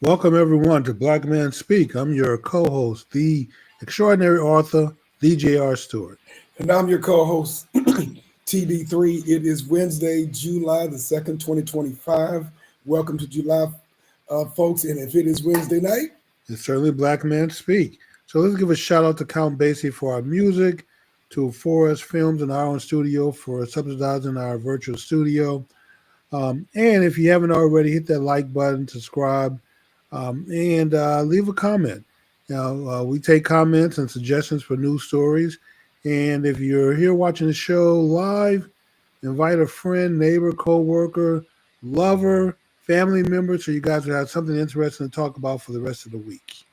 Welcome everyone to Black Man Speak. I'm your co-host, the extraordinary author, DJ Stewart. And I'm your co-host, TD3. It is Wednesday, July the 2nd, 2025. Welcome to July, folks. And if it is Wednesday night, It's certainly Black Man Speak. So let's give a shout out to Count Basie for our music, to Forest Films in our own studio for subsidizing our virtual studio. And if you haven't already, hit that like button, subscribe, and leave a comment. We take comments and suggestions for news stories. And if you're here watching the show live, invite a friend, neighbor, co-worker, lover, family member, so you guys will have something interesting to talk about for the rest of the week.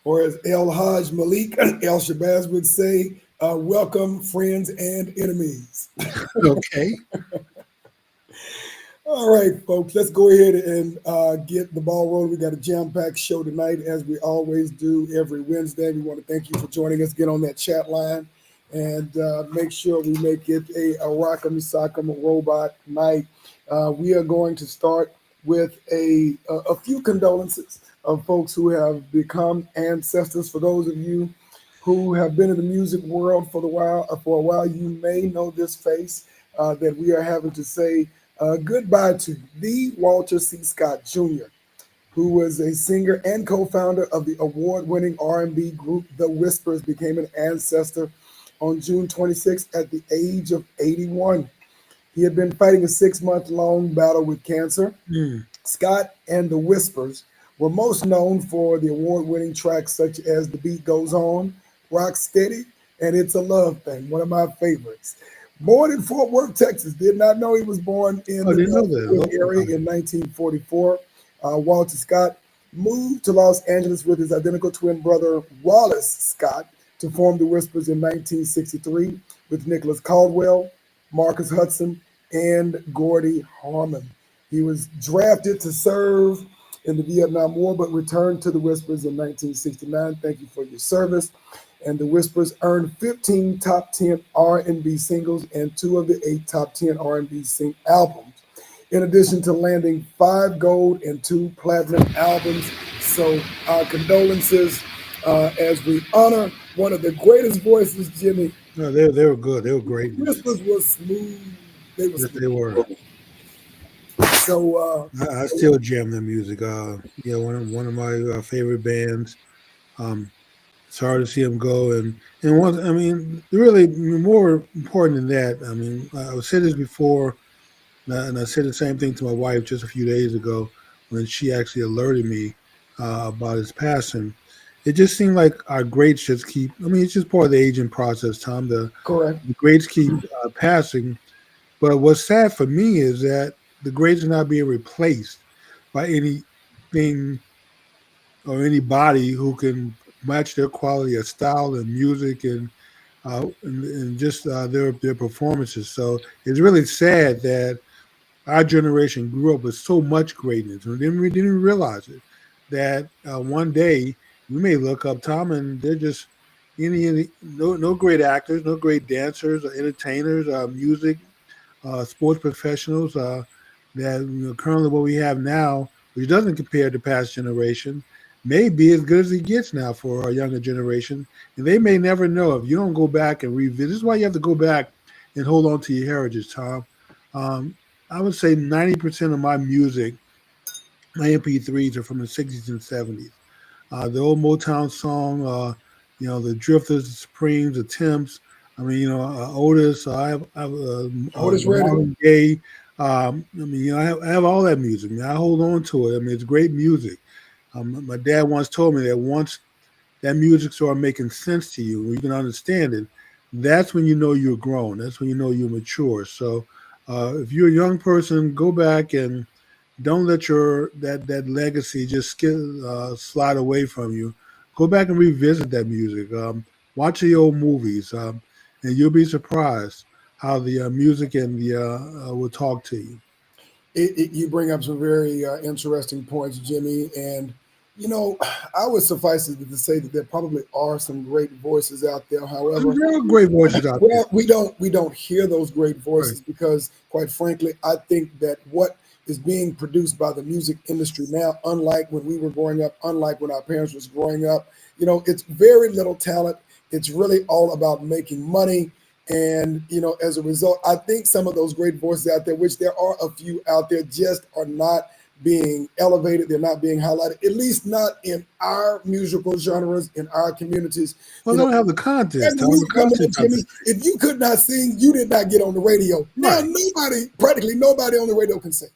or as El Haj Malik El Shabazz would say, welcome friends and enemies. Okay. All right, folks, let's go ahead and get the ball rolling. We got a jam-packed show tonight, as we always do every Wednesday. We want to thank you for joining us. Get on that chat line and make sure we make it a rock'em sock'em robot night. We are going to start with a few condolences of folks who have become ancestors. For those of you who have been in the music world for a while, you may know this face that we are having to say goodbye to. The Walter C. Scott Jr., who was a singer and co-founder of the award-winning R&B group The Whispers, became an ancestor on June 26th at the age of 81. He had been fighting a 6-month-long battle with cancer. Scott and The Whispers were most known for the award-winning tracks such as The Beat Goes On, Rock Steady, and It's a Love Thing, one of my favorites. Born in Fort Worth, Texas. Did not know he was born in the Dallas area in 1944. Walter Scott moved to Los Angeles with his identical twin brother, Wallace Scott, to form The Whispers in 1963 with Nicholas Caldwell, Marcus Hudson, and Gordy Harmon. He was drafted to serve in the Vietnam War, but returned to The Whispers in 1969. Thank you for your service. And The Whispers earned 15 top 10 R&B singles and 2 of the 8 top 10 R&B albums, in addition to landing 5 gold and 2 platinum albums. So our condolences as we honor one of the greatest voices, Jimmy. No, they were good. They were great. The Whispers was smooth. They were Yes, smooth. they were. So I still jam their music. One of my favorite bands. It's hard to see them go, and really more important than that. I mean, I said this before, and I said the same thing to my wife just a few days ago when she actually alerted me about his passing. It just seemed like our greats just keep. I mean, it's just part of the aging process, Tom. correct. The greats keep passing, but what's sad for me is that the greats are not being replaced by anything or anybody who can match their quality of style and music and just their performances. So it's really sad that our generation grew up with so much greatness and we didn't realize it. That one day we may look up, Tom, and they're just no great actors, no great dancers or entertainers, music, sports professionals. That currently what we have now, which doesn't compare to past generation, may be as good as it gets now for our younger generation. And they may never know if you don't go back and revisit. This is why you have to go back and hold on to your heritage, Tom. I would say 90% of my music, my MP3s, are from the 60s and 70s. The old Motown song, the Drifters, the Supremes, the Temps. I mean, Otis. I have Otis Marvin Gaye. I have all that music. I hold on to it. I mean, it's great music. My dad once told me that once that music started making sense to you, you can understand it, that's when you know you're grown. That's when you know you're mature. So if you're a young person, go back and don't let that legacy just slide away from you. Go back and revisit that music. Watch the old movies, and you'll be surprised how the music and the will talk to you. You bring up some very interesting points, Jimmy, and I would suffice it to say that there probably are some great voices out there. However, there are great voices out there. We don't hear those great voices because, quite frankly, I think that what is being produced by the music industry now, unlike when we were growing up, unlike when our parents was growing up. It's very little talent. It's really all about making money. And, as a result, I think some of those great voices out there, which there are a few out there, just are not being elevated. They're not being highlighted, at least not in our musical genres, in our communities. Well, they don't have the content. When we The were coming up, content not the Jimmy, if you could not sing, you did not get on the radio. Now, right. practically nobody on the radio can sing.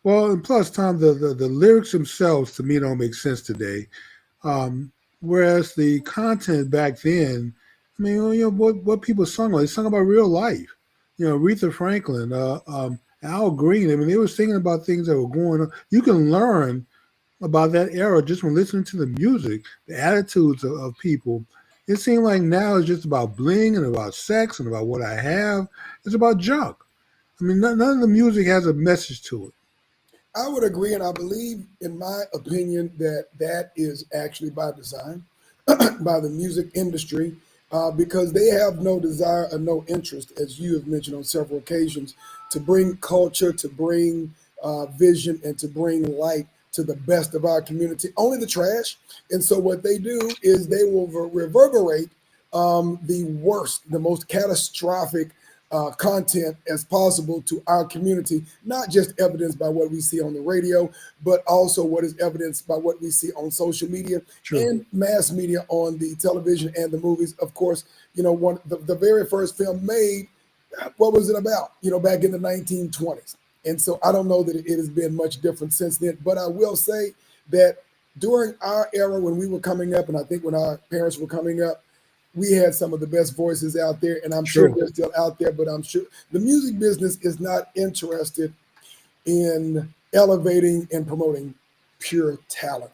Well, and plus, Tom, the lyrics themselves to me don't make sense today. Whereas the content back then, I mean, what people sung about, they sung about real life. Aretha Franklin, Al Green. I mean, they were singing about things that were going on. You can learn about that era just from listening to the music, the attitudes of people. It seemed like now it's just about bling and about sex and about what I have. It's about junk. I mean, none of the music has a message to it. I would agree, and I believe, in my opinion, that is actually by design, by the music industry, because they have no desire or no interest, as you have mentioned on several occasions, to bring culture, to bring vision, and to bring light to the best of our community. Only the trash. And so what they do is they will reverberate the worst, the most catastrophic content as possible to our community, not just evidenced by what we see on the radio, but also what is evidenced by what we see on social media and mass media on the television and the movies. Of course, the very first film made, what was it about? Back in the 1920s. And so I don't know that it has been much different since then, but I will say that during our era when we were coming up, and I think when our parents were coming up, we had some of the best voices out there, and I'm sure they're still out there, but I'm sure the music business is not interested in elevating and promoting pure talent.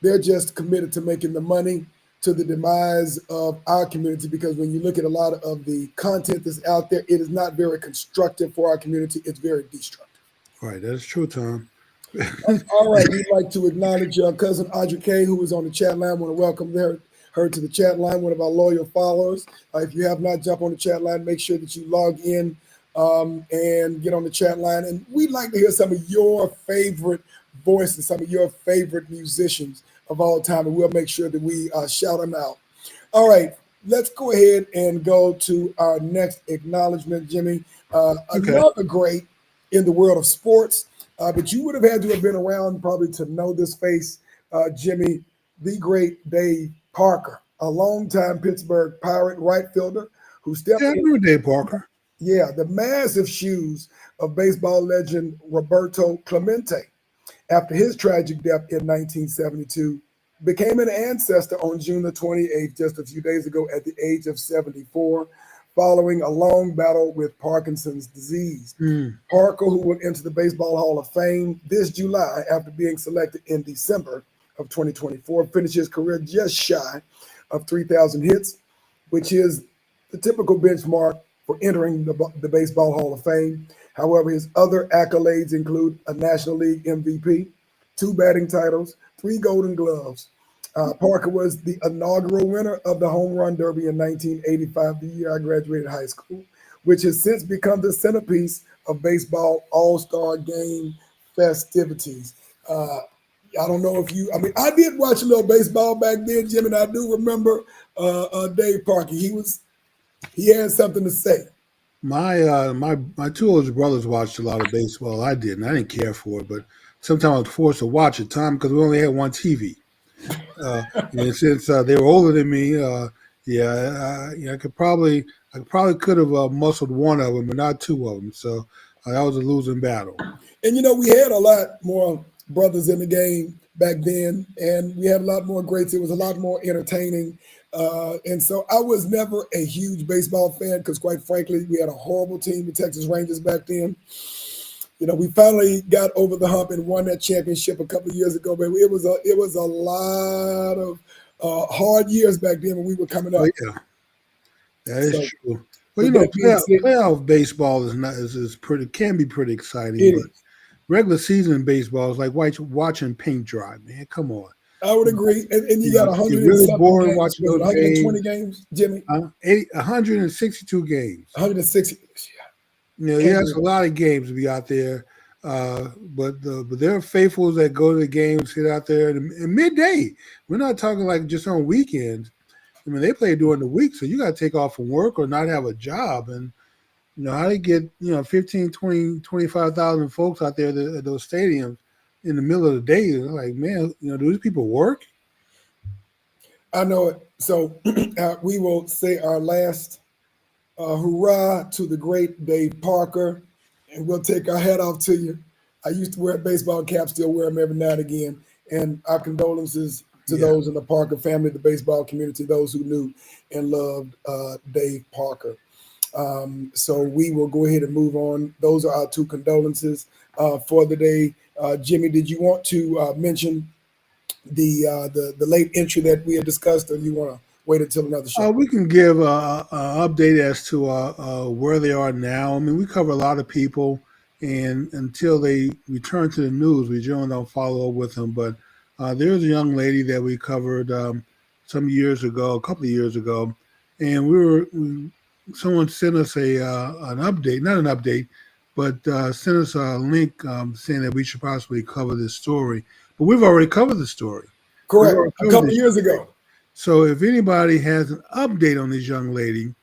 They're just committed to making the money to the demise of our community, because when you look at a lot of the content that's out there, it is not very constructive for our community. It's very destructive. Right, that's true, Tom. All right, we'd like to acknowledge your cousin Audrey K, who is on the chat line. I want to welcome her to the chat line, one of our loyal followers. If you have not jumped on the chat line, make sure that you log in and get on the chat line. And we'd like to hear some of your favorite voices, some of your favorite musicians of all time, and we'll make sure that we shout them out. All right, let's go ahead and go to our next acknowledgement, Jimmy. Another great in the world of sports, but you would have had to have been around probably to know this face, Jimmy, the great Dave Parker, a longtime Pittsburgh Pirate right fielder who stepped I remember Dave Parker. Yeah, the massive shoes of baseball legend Roberto Clemente, after his tragic death in 1972, became an ancestor on June the 28th, just a few days ago, at the age of 74, following a long battle with Parkinson's disease. Parker, who went into the Baseball Hall of Fame this July after being selected in December of 2024, finished his career just shy of 3,000 hits, which is the typical benchmark for entering the Baseball Hall of Fame. However, his other accolades include a National League MVP, 2 batting titles, 3 Golden Gloves. Parker was the inaugural winner of the Home Run Derby in 1985, the year I graduated high school, which has since become the centerpiece of baseball All-Star Game festivities. I don't know if I did watch a little baseball back then, Jim, and I do remember Dave Parker. He had something to say. My 2 older brothers watched a lot of baseball. I didn't. I didn't care for it, but sometimes I was forced to watch it, Tom, because we only had one TV. And since they were older than me, I could probably could have muscled one of them, but not 2 of them. So that was a losing battle. And we had a lot more brothers in the game back then, and we had a lot more greats. It was a lot more entertaining. And so I was never a huge baseball fan because, quite frankly, we had a horrible team, the Texas Rangers, back then. We finally got over the hump and won that championship a couple of years ago, but it was a lot of hard years back then when we were coming up. Oh, yeah, that is true. Well, playoff baseball can be pretty exciting, but regular season baseball is like watching paint dry, man. Come on. I would agree. And you got 100 really and boring games, watching those 120 games, Jimmy? 162 games. 160. That's a lot of games to be out there But there are faithfuls that go to the games, sit out there and midday. We're not talking like just on weekends. I mean, they play during the week, so you got to take off from work or not have a job. And how they get 15, 20, 25,000 folks out there at those stadiums in the middle of the day. They're like, man, do these people work? I know it. So we will say our last hurrah to the great Dave Parker, and we'll take our hat off to you. I used to wear baseball caps, still wear them every now and again. And our condolences to those in the Parker family, the baseball community, those who knew and loved Dave Parker. So we will go ahead and move on. Those are our two condolences for the day. Jimmy, did you want to mention the late entry that we had discussed, or you want to wait until another show? We can give an update as to where they are now. I mean, we cover a lot of people, and until they return to the news, we generally don't follow up with them. But there's a young lady that we covered some years ago, a couple of years ago, and someone sent us an update, not an update, but sent us a link saying that we should possibly cover this story. But we've already covered the story. Correct, a couple of years ago. So if anybody has an update on this young lady,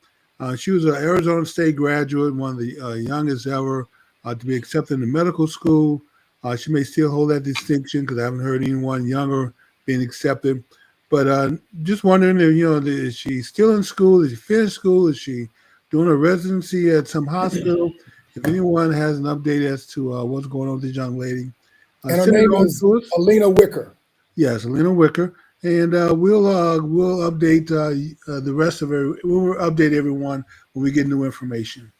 she was an Arizona State graduate, one of the youngest ever to be accepted in the medical school. She may still hold that distinction because I haven't heard anyone younger being accepted. But just wondering if, is she still in school? Is she finished school? Is she doing a residency at some hospital? If anyone has an update as to what's going on with this young lady. And her name is Alina Wicker. Yes, Alina Wicker. And we'll update the rest of it. We'll update everyone when we get new information.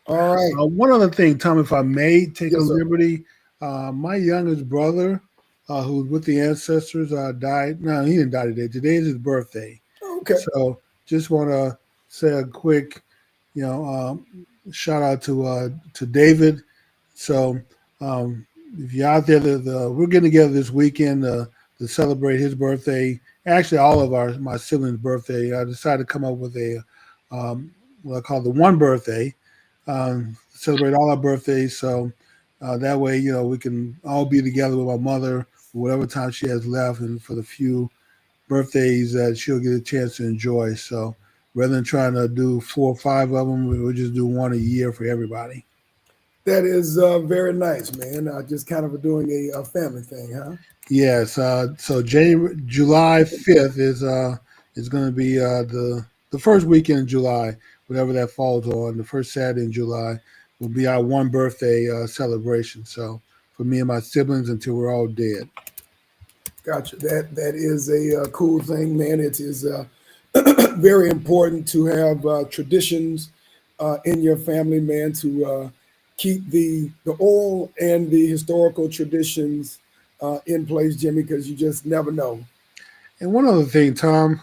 All right. One other thing, Tom, if I may take a liberty, my youngest brother, who's with the ancestors, died. No, he didn't die today. Today is his birthday. Okay. So just want to say a quick, shout out to David. So if you're out there, we're getting together this weekend to celebrate his birthday. Actually, all of my siblings' birthday. I decided to come up with what I call the one birthday, celebrate all our birthdays. So that way, we can all be together with my mother, whatever time she has left, and for the few birthdays that she'll get a chance to enjoy. So rather than trying to do 4 or 5 of them, we'll just do one a year for everybody. That is very nice, man. Just kind of doing a family thing, huh? Yes. So July 5th is going to be the first weekend in July, whatever that falls on. The first Saturday in July will be our one birthday celebration. So for me and my siblings until we're all dead. Gotcha. That is a cool thing, man. It is very important to have traditions in your family, man, to keep the oral and the historical traditions in place, Jimmy, because you just never know. And one other thing, Tom,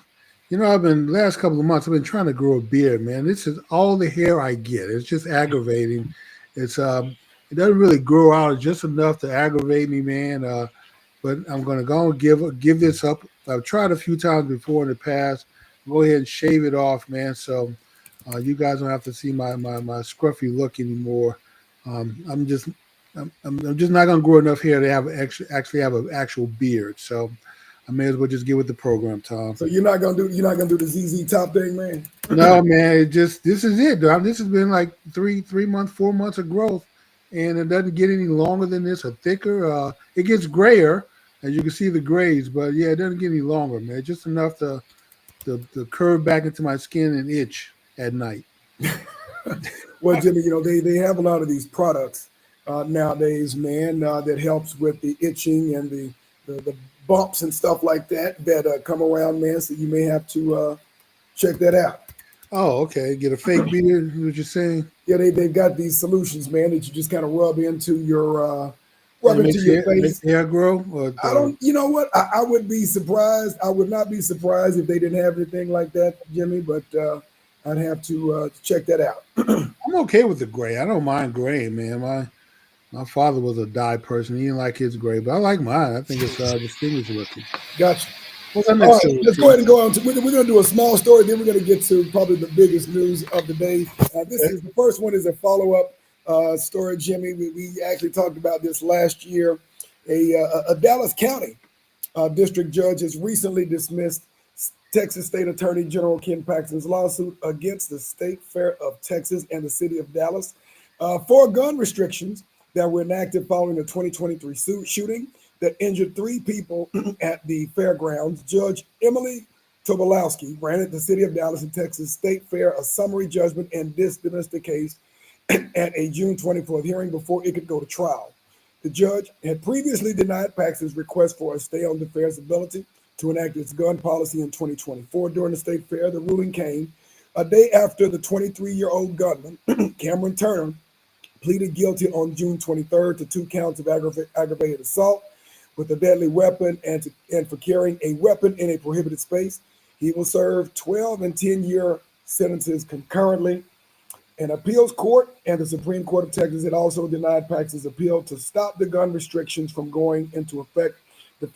last couple of months, I've been trying to grow a beard, man. This is all the hair I get. It's just aggravating. It doesn't really grow out just enough to aggravate me, man. But I'm going to go and give this up. I've tried a few times before in the past. Go ahead and shave it off, man. So you guys don't have to see my scruffy look anymore. I'm just not going to grow enough hair to actually have an actual beard. So I may as well just get with the program, Tom. So you're not gonna do the ZZ Top thing, man? No, man. This is it, Dom. This has been like 3 months, 4 months of growth, and it doesn't get any longer than this or thicker. It gets grayer, as you can see the grays, but yeah, it doesn't get any longer, man. Just enough to curve back into my skin and itch at night. Well, Jimmy, they have a lot of these products nowadays, man, that helps with the itching and the bumps and stuff like that come around, man. So you may have to check that out. Oh, okay. Get a fake beard, what you're saying? Yeah, they've got these solutions, man, that you just kind of rub into your face. Hair grow? I don't. You know what? I would be surprised. I would not be surprised if they didn't have anything like that, Jimmy. But I'd have to check that out. I'm okay with the gray. I don't mind gray, man. My father was a dye person. He didn't like his gray, but I like mine. I think it's distinguished looking. Gotcha. All right, let's go ahead and go on. We're going to do a small story. Then we're going to get to probably the biggest news of the day. The first one is a follow-up story, Jimmy. We actually talked about this last year. A Dallas County district judge has recently dismissed Texas State Attorney General Ken Paxton's lawsuit against the State Fair of Texas and the city of Dallas for gun restrictions that were enacted following the 2023 shooting that injured three people at the fairgrounds. Judge Emily Tobolowski granted the city of Dallas and Texas State Fair a summary judgment and dismissed the case at a June 24th hearing before it could go to trial. The judge had previously denied Paxton's request for a stay on the fair's ability to enact its gun policy in 2024 during the state fair. The ruling came a day after the 23-year-old gunman, Cameron Turner, pleaded guilty on June 23rd to 2 counts of aggravated assault with a deadly weapon and for carrying a weapon in a prohibited space. He will serve 12 and 10-year sentences concurrently. An appeals court and the Supreme Court of Texas had also denied Paxton's appeal to stop the gun restrictions from going into effect. The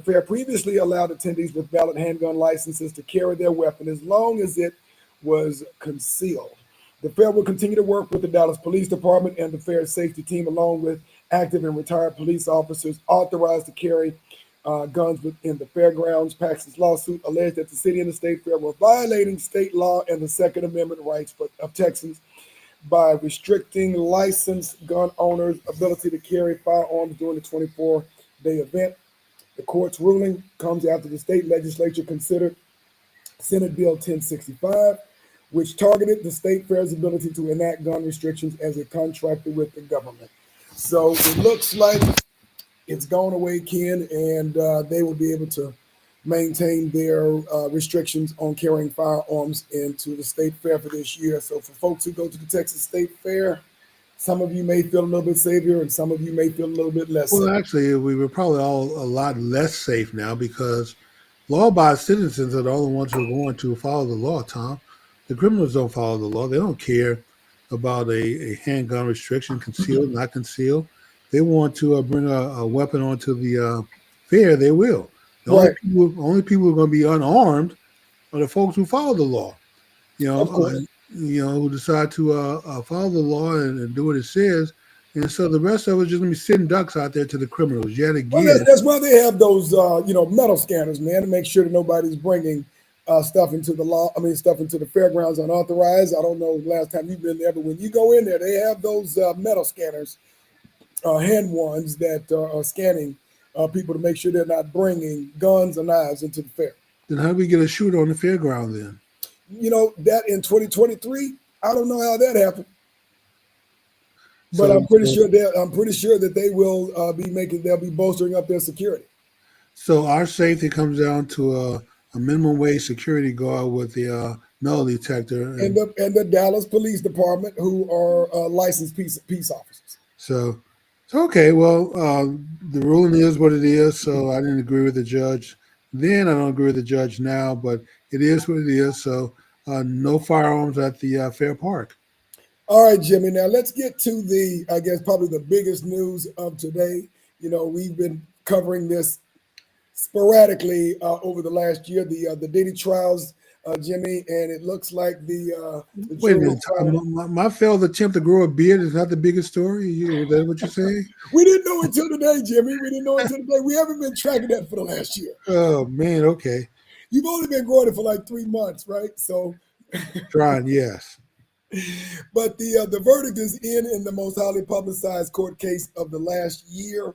fair previously allowed attendees with valid handgun licenses to carry their weapon as long as it was concealed. The fair will continue to work with the Dallas Police Department and the fair safety team, along with active and retired police officers authorized to carry guns within the fairgrounds. Paxton's lawsuit alleged that the city and the state fair were violating state law and the Second Amendment rights of Texans by restricting licensed gun owners' ability to carry firearms during the 24-day event. The court's ruling comes after the state legislature considered Senate Bill 1065, which targeted the state fair's ability to enact gun restrictions as it contracted with the government. So it looks like it's gone away, Ken, and they will be able to maintain their restrictions on carrying firearms into the state fair for this year. So for folks who go to the Texas State Fair, some of you may feel a little bit safer and some of you may feel a little bit less Well, safe. actually, we were probably all a lot less safe now because law-abiding citizens are the only ones who are going to follow the law, Tom. The criminals don't follow the law. They don't care about a handgun restriction, concealed, not concealed. They want to bring a weapon onto the fair, they will. The Right. only people who are going to be unarmed are the folks who follow the law. Of course. Who decide to follow the law and do what it says. And so the rest of us just going to be sitting ducks out there to the criminals yet again. Well, that's why they have those, metal scanners, man, to make sure that nobody's bringing stuff into the fairgrounds unauthorized. I don't know the last time you've been there, but when you go in there, they have those metal scanners, hand ones that are scanning people to make sure they're not bringing guns or knives into the fair. Then how do we get a shooter on the fairground then? That in 2023, I don't know how that happened. But I'm pretty sure that they will they'll be bolstering up their security. So our safety comes down to a minimum wage security guard with the metal detector, and the Dallas Police Department, who are licensed peace officers. So okay. Well, the ruling is what it is. So I didn't agree with the judge then. I don't agree with the judge now, but it is what it is. So no firearms at the fair park. All right, Jimmy. Now let's get to I guess probably the biggest news of today. We've been covering this sporadically over the last year, the Diddy trials, Jimmy, and it looks like the wait a minute. My failed attempt to grow a beard is not the biggest story. Is that what you're saying? We didn't know until today, Jimmy. We didn't know until today. We haven't been tracking that for the last year. Oh man, okay. You've only been growing it for like 3 months, right? So trying, yes. But the verdict is in the most highly publicized court case of the last year.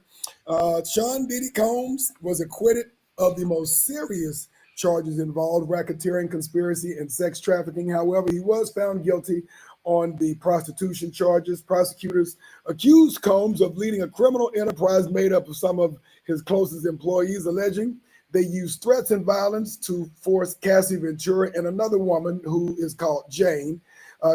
Sean Diddy Combs was acquitted of the most serious charges involved: racketeering, conspiracy, and sex trafficking. However, he was found guilty on the prostitution charges. Prosecutors accused Combs of leading a criminal enterprise made up of some of his closest employees, alleging they used threats and violence to force Cassie Ventura and another woman who is called Jane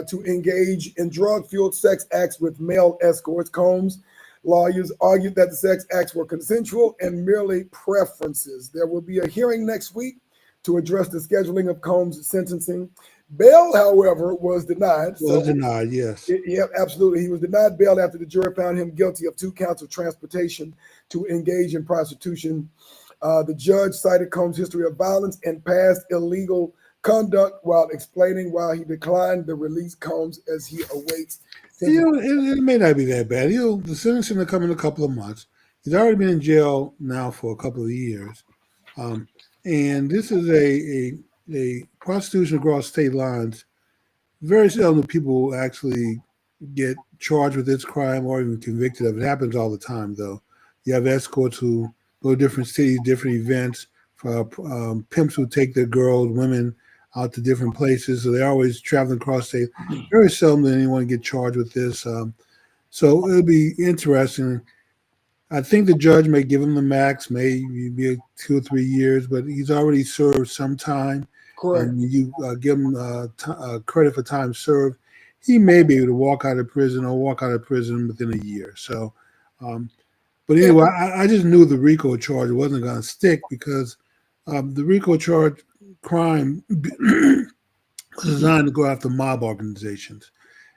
to engage in drug-fueled sex acts with male escorts. Combs' lawyers argued that the sex acts were consensual and merely preferences. There will be a hearing next week to address the scheduling of Combs' sentencing. Bail, however, was denied. Denied, yes. Yeah, absolutely. He was denied bail after the jury found him guilty of 2 counts of transportation to engage in prostitution. The judge cited Combs' history of violence and past illegal conduct while explaining why he declined the release comes as he awaits You sentencing. know, it may not be that bad. The sentencing will come in a couple of months. He's already been in jail now for a couple of years, um, and this is a prostitution across state lines. Very seldom do people actually get charged with this crime or even convicted of it. It happens all the time, though. You have escorts who go to different cities, different events, for pimps who take their girls, women out to different places. So they're always traveling across state. Very seldom does anyone get charged with this. So it'll be interesting. I think the judge may give him the max, maybe 2 or 3 years, but he's already served some time. Correct. And you give him credit for time served, he may be able to walk out of prison or walk out of prison within a year. So, um, but And, anyway, I just knew the RICO charge wasn't going to stick because the RICO charge crime was designed to go after mob organizations.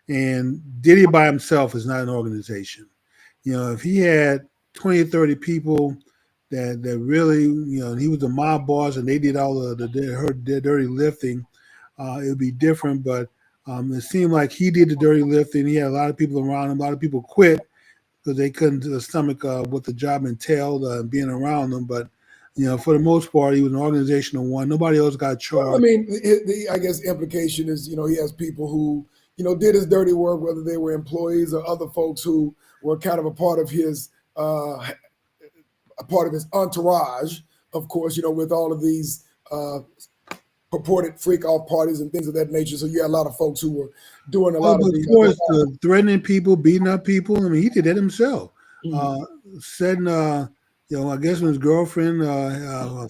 And Diddy by himself is not an organization. If he had 20 or 30 people that really, he was the mob boss and they did all their dirty lifting, it would be different. But it seemed like he did the dirty lifting. He had a lot of people around him. A lot of people quit because they couldn't stomach what the job entailed being around them. But for the most part, he was an organizational one. Nobody else got I charged. mean, I guess implication is, he has people who, did his dirty work, whether they were employees or other folks who were kind of a part of his entourage, of course, with all of these purported freak off parties and things of that nature. So you had a lot of folks who were doing a Oh, lot of but of these. course, threatening people, beating up people. I mean, he did that himself. Mhm. Said, I guess when his girlfriend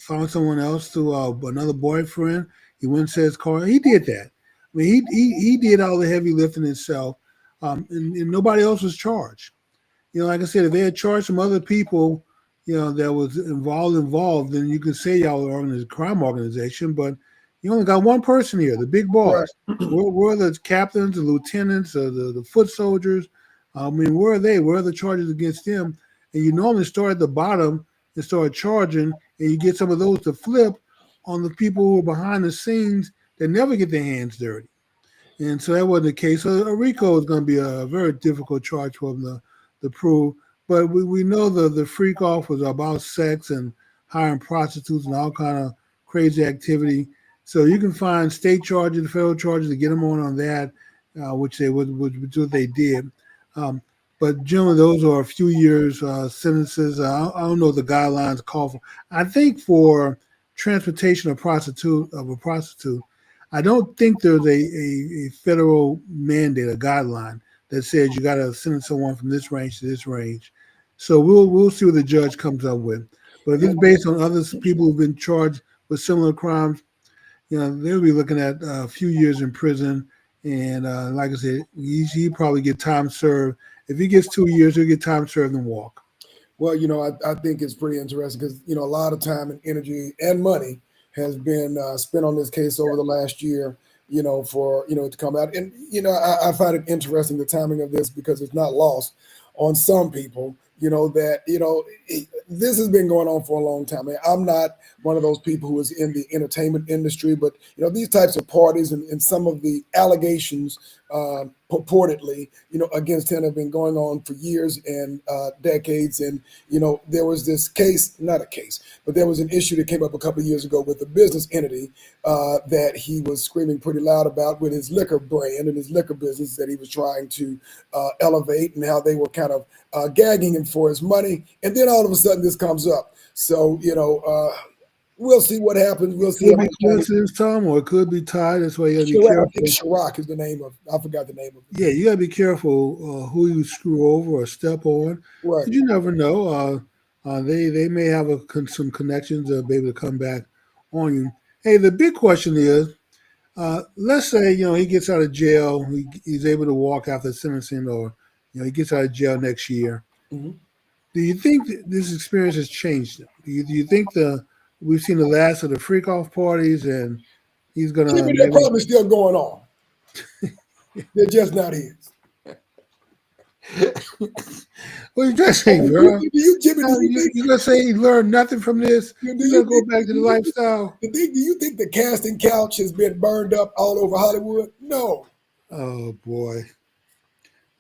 found someone else to another boyfriend, he went and said his car. He did that. I mean, he did all the heavy lifting himself, and nobody else was charged. Like I said, if they had charged some other people, that was involved, then you could say y'all are a crime organization. But you only got one person here, the big Right. boss. Where are the captains, the lieutenants, the foot soldiers? I mean, where are they? Where are the charges against them? And you normally start at the bottom and start charging, and you get some of those to flip on the people who are behind the scenes that never get their hands dirty. And so that wasn't the case. So a RICO is going to be a very difficult charge for them to prove. But we know the freak off was about sex and hiring prostitutes and all kind of crazy activity. So you can find state charges, federal charges to get them on that, which what they did. Um, but generally, those are a few years sentences. I don't know what the guidelines call for. I think for transportation of a prostitute, I don't think there's a federal mandate, a guideline that says you got to sentence someone from this range to this range. So we'll see what the judge comes up with. But if it's based on other people who've been charged with similar crimes, they'll be looking at a few years in prison. And like I said, he probably get time served. If he gets 2 years, he'll get time served and walk. Well, I think it's pretty interesting because, a lot of time and energy and money has been spent on this case over the last year, for, to come out. And, I find it interesting, the timing of this, because it's not lost on some people, that, this has been going on for a long time. I'm not one of those people who is in the entertainment industry, but, these types of parties and some of the allegations purportedly, against him have been going on for years and decades. And, there was this case, not a case, but there was an issue that came up a couple of years ago with a business entity that he was screaming pretty loud about with his liquor brand and his liquor business that he was trying to elevate, and how they were kind of gagging him for his money. And then all of a sudden this comes up. So, we'll see what happens. We'll see. It could be coincidence, Tom, or it could be tied. That's why you got to be I careful. think Chirac is the name of. I forgot the name of it. Yeah, you got to be careful who you screw over or step on. Right. You never know. They may have some connections to be able to come back on you. Hey, the big question is, let's say he gets out of jail, he's able to walk after sentencing, or he gets out of jail next year. Mm-hmm. Do you think this experience has changed him? Do you think we've seen the last of the freak off parties, and he's gonna They're probably still going on. They're just not his. What are you trying to say, bro? Jimmy, do you think You gonna say he learned nothing from this? do You you gonna go think back to the lifestyle? do you think the casting couch has been burned up all over Hollywood? No. Oh boy,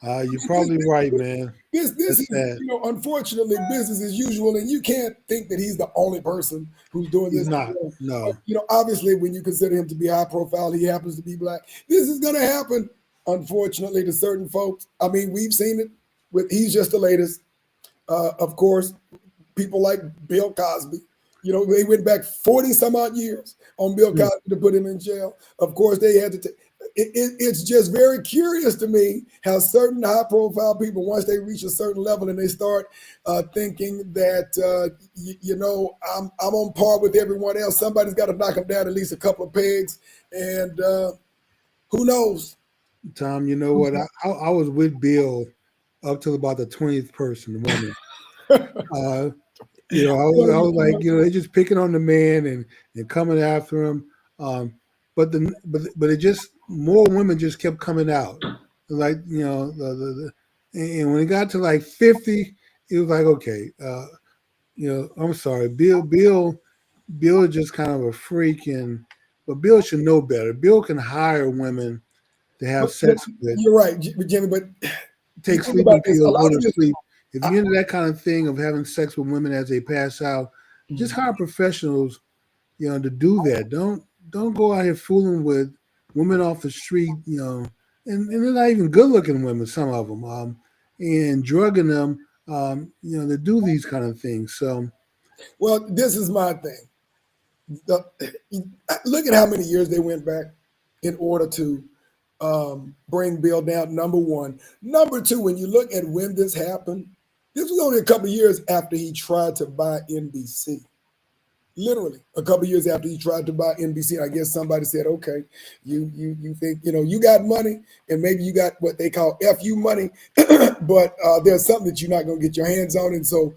you're probably right, man. This That's is, sad. unfortunately business as usual, and you can't think that he's the only person who's doing He's this. not. No. Obviously, when you consider him to be high profile, he happens to be black. This is going to happen, unfortunately, to certain folks. I mean, we've seen it with. He's just the latest. Of course, people like Bill Cosby. They went back 40 some odd years on Bill Hmm. Cosby to put him in jail. Of course, they had to take. It's just very curious to me how certain high profile people, once they reach a certain level and they start thinking that, I'm on par with everyone else, somebody's got to knock them down at least a couple of pegs. And who knows? Tom, you know what? I was with Bill up till about the 20th person, woman. Uh, I was like, they're just picking on the man and coming after him. Um, but it just more women just kept coming out. Like and when it got to like 50, it was like okay, I'm sorry, Bill is just kind of a freak, but Bill should know better. Bill can hire women to have But sex with, you're right, Jimmy. But you take think about sleeping this. A pills, go lot to of this. sleep. If I, you're into that kind of thing of having sex with women as they pass out, just hire professionals, to do that. Don't go out here fooling with women off the street, and they're not even good looking women, some of them, and drugging them, to do these kind of things. So well, this is my thing. The, look at how many years they went back in order to bring Bill down. Number one. Number two, when you look at when this happened, this was only a couple of years after he tried to buy NBC. Literally a couple of years after he tried to buy NBC. I guess somebody said, "Okay, you think you got money, and maybe you got what they call FU money, but there's something that you're not going to get your hands on." And so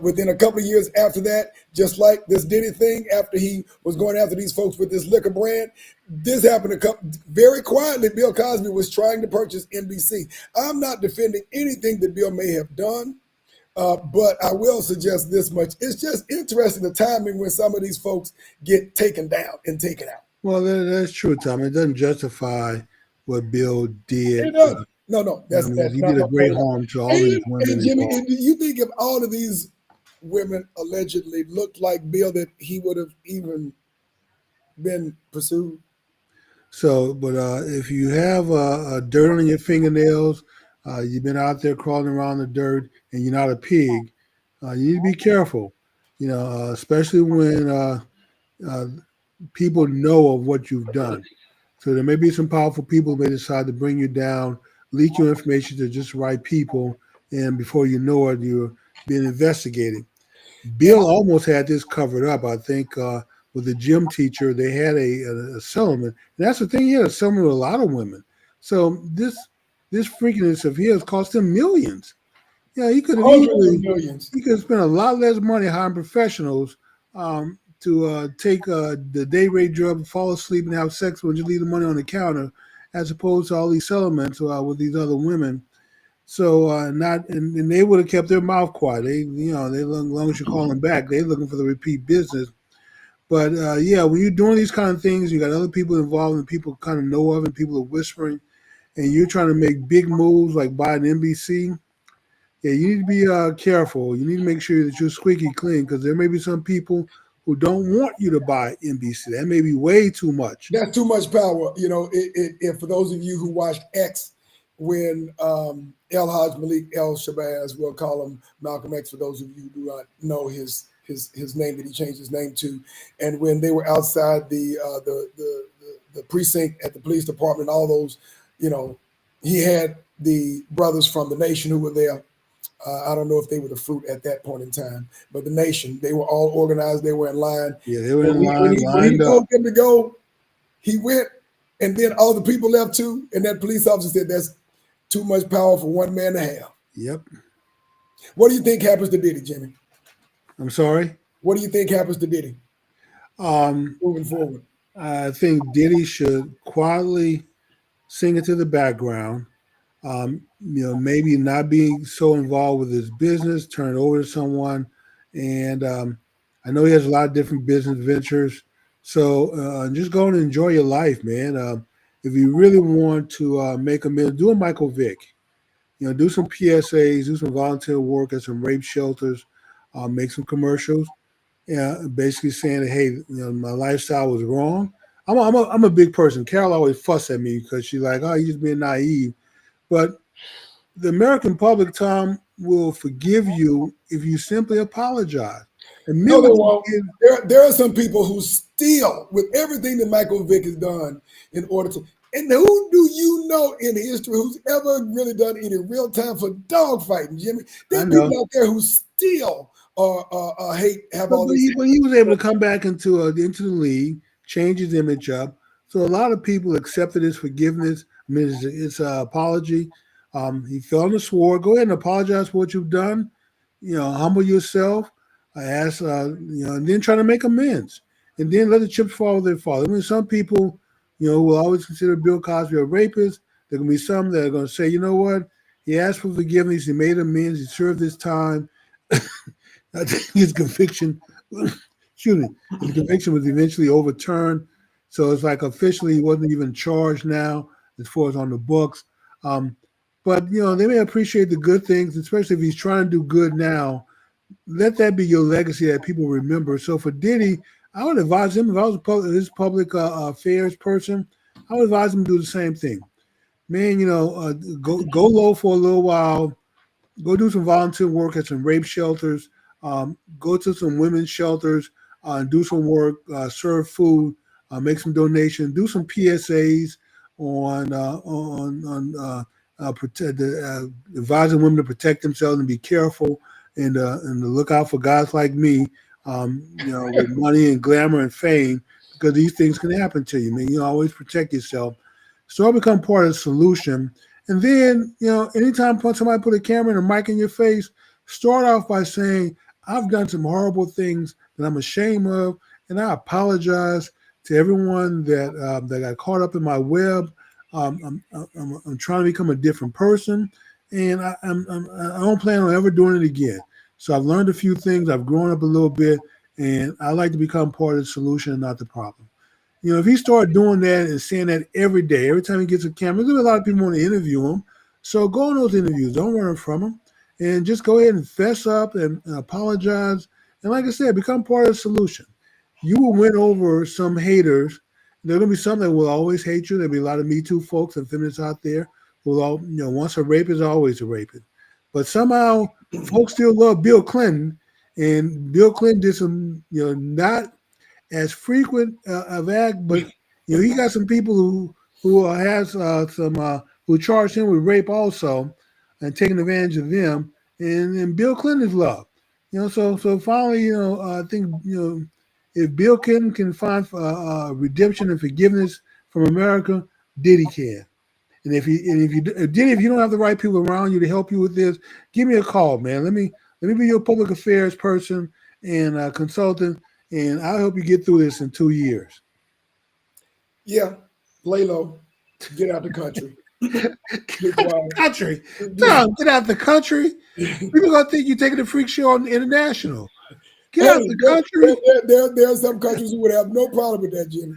within a couple of years after that, just like this Diddy thing, after he was going after these folks with this liquor brand, this happened very quietly. Bill Cosby was trying to purchase NBC. I'm not defending anything that Bill may have done, but I will suggest this much. It's just interesting the timing when some of these folks get taken down and taken out. well, that's true, Tom. It doesn't justify what Bill did. It doesn't. No, I mean, that's he not did a my point great at all. harm to all these women And Jimmy, involved. do you think if all of these women allegedly looked like Bill, that he would have even been pursued? So, but if you have dirt on your fingernails, you've been out there crawling around the dirt, and you're not a pig, you need to be careful. Especially when uh, people know of what you've done. So there may be some powerful people who may decide to bring you down, leak your information to just the right people, and before you know it, you're being investigated. And Bill almost had this covered up. I think with the gym teacher, they had a settlement. And that's the thing. He had a settlement with a lot of women. So this freakiness of his cost him millions. Yeah, hundreds of millions. he could have spent a lot less money hiring professionals to take the day rate drug, fall asleep, and have sex with, just leave the money on the counter, as opposed to all these settlements with these other women. So not and they would have kept their mouth quiet. As long as you call them back, they're looking for the repeat business. But yeah, when you're doing these kind of things, you got other people involved and people kind of know of, and people are whispering, and you're trying to make big moves like buying NBC. Yeah, you need to be careful. You need to make sure that you're squeaky clean, because there may be some people who don't want you to buy NBC. That may be way too much. That's too much power. For those of you who watched X, when El Haj Malik El Shabazz, we'll call him Malcolm X for those of you who do not know his name that he changed his name to, and when they were outside the precinct at the police department, all those, he had the brothers from the Nation who were there. I don't know if they were the Fruit at that point in time, but the Nation, they were all organized. They were in line. Yeah, they were And in line, when he lined up. told them to go, he went, and then all the people left too. And that police officer said, "That's too much power for one man to have." Yep. What do you think happens to Diddy, Jimmy? I'm sorry. What do you think happens to Diddy Um, moving forward? I think Diddy should quietly sing it to the background. Maybe not being so involved with his business, turn it over to someone. And I know he has a lot of different business ventures. So just go and enjoy your life, man. If you really want to make a minute, do a Michael Vick. Do some PSAs, do some volunteer work at some rape shelters, make some commercials. Yeah, basically saying that, hey, my lifestyle was wrong. I'm a big person. Carol always fuss at me because she's like, oh, you just being naive. But the American public, Tom, will forgive you if you simply apologize. Admit No, they what you won't. did. There are some people who steal with everything that Michael Vick has done in order to. And who do you know in history who's ever really done any real time for dogfighting, Jimmy? There I are know. people out there who steal or hate, have But, all but, this. he, but he was able to come back into the league, change his image up. So a lot of people accepted his forgiveness. I mean, it's an apology. He fell on the sword. Go ahead and apologize for what you've done. Humble yourself. I ask, and then try to make amends, and then let the chips fall where they fall. I mean, some people, will always consider Bill Cosby a rapist. There can be some that are going to say, you know what, he asked for forgiveness, he made amends, he served his time. I think his conviction, excuse me, his conviction was eventually overturned. So it's like officially he wasn't even charged now as far as on the books. Um, but they may appreciate the good things, especially if he's trying to do good now. Let that be your legacy that people remember. So for Diddy, I would advise him if I was his public affairs person, I would advise him to do the same thing. Man, go low for a little while, go do some volunteer work at some rape shelters, go to some women's shelters, do some work, serve food, make some donations, do some PSAs advising women to protect themselves and be careful and to look out for guys like me, with money and glamour and fame, because these things can happen to you. I mean, you always protect yourself. So I become part of the solution. And then, anytime somebody put a camera and a mic in your face, start off by saying, I've done some horrible things that I'm ashamed of, and I apologize to everyone that got caught up in my web. I'm trying to become a different person, and I don't plan on ever doing it again. So I've learned a few things. I've grown up a little bit, and I like to become part of the solution and not the problem. If he started doing that and saying that every day, every time he gets a camera, there's a lot of people want to interview him. So go on those interviews. Don't run from him. And just go ahead and fess up and apologize. And like I said, become part of the solution. You will win over some haters. There are going to be some that will always hate you. There'll be a lot of Me Too folks and feminists out there who will all, once a rapist, always a rapist. But somehow folks still love Bill Clinton. And Bill Clinton did some, not as frequent of act, but he got some people who has some who charged him with rape also, and taking advantage of them, and Bill Clinton's love. So finally, I think if Bill Clinton can find redemption and forgiveness from America, Diddy can. And if you don't have the right people around you to help you with this, give me a call, man. Let me be your public affairs person and consultant, and I'll help you get through this in 2 years. Yeah, lay low, get out the country. Get Be out the quiet. country, Tom. Get out the country. People gonna think you're taking the freak show on international. Get out Hey, the country. there are some countries who would have no problem with that, Jimmy.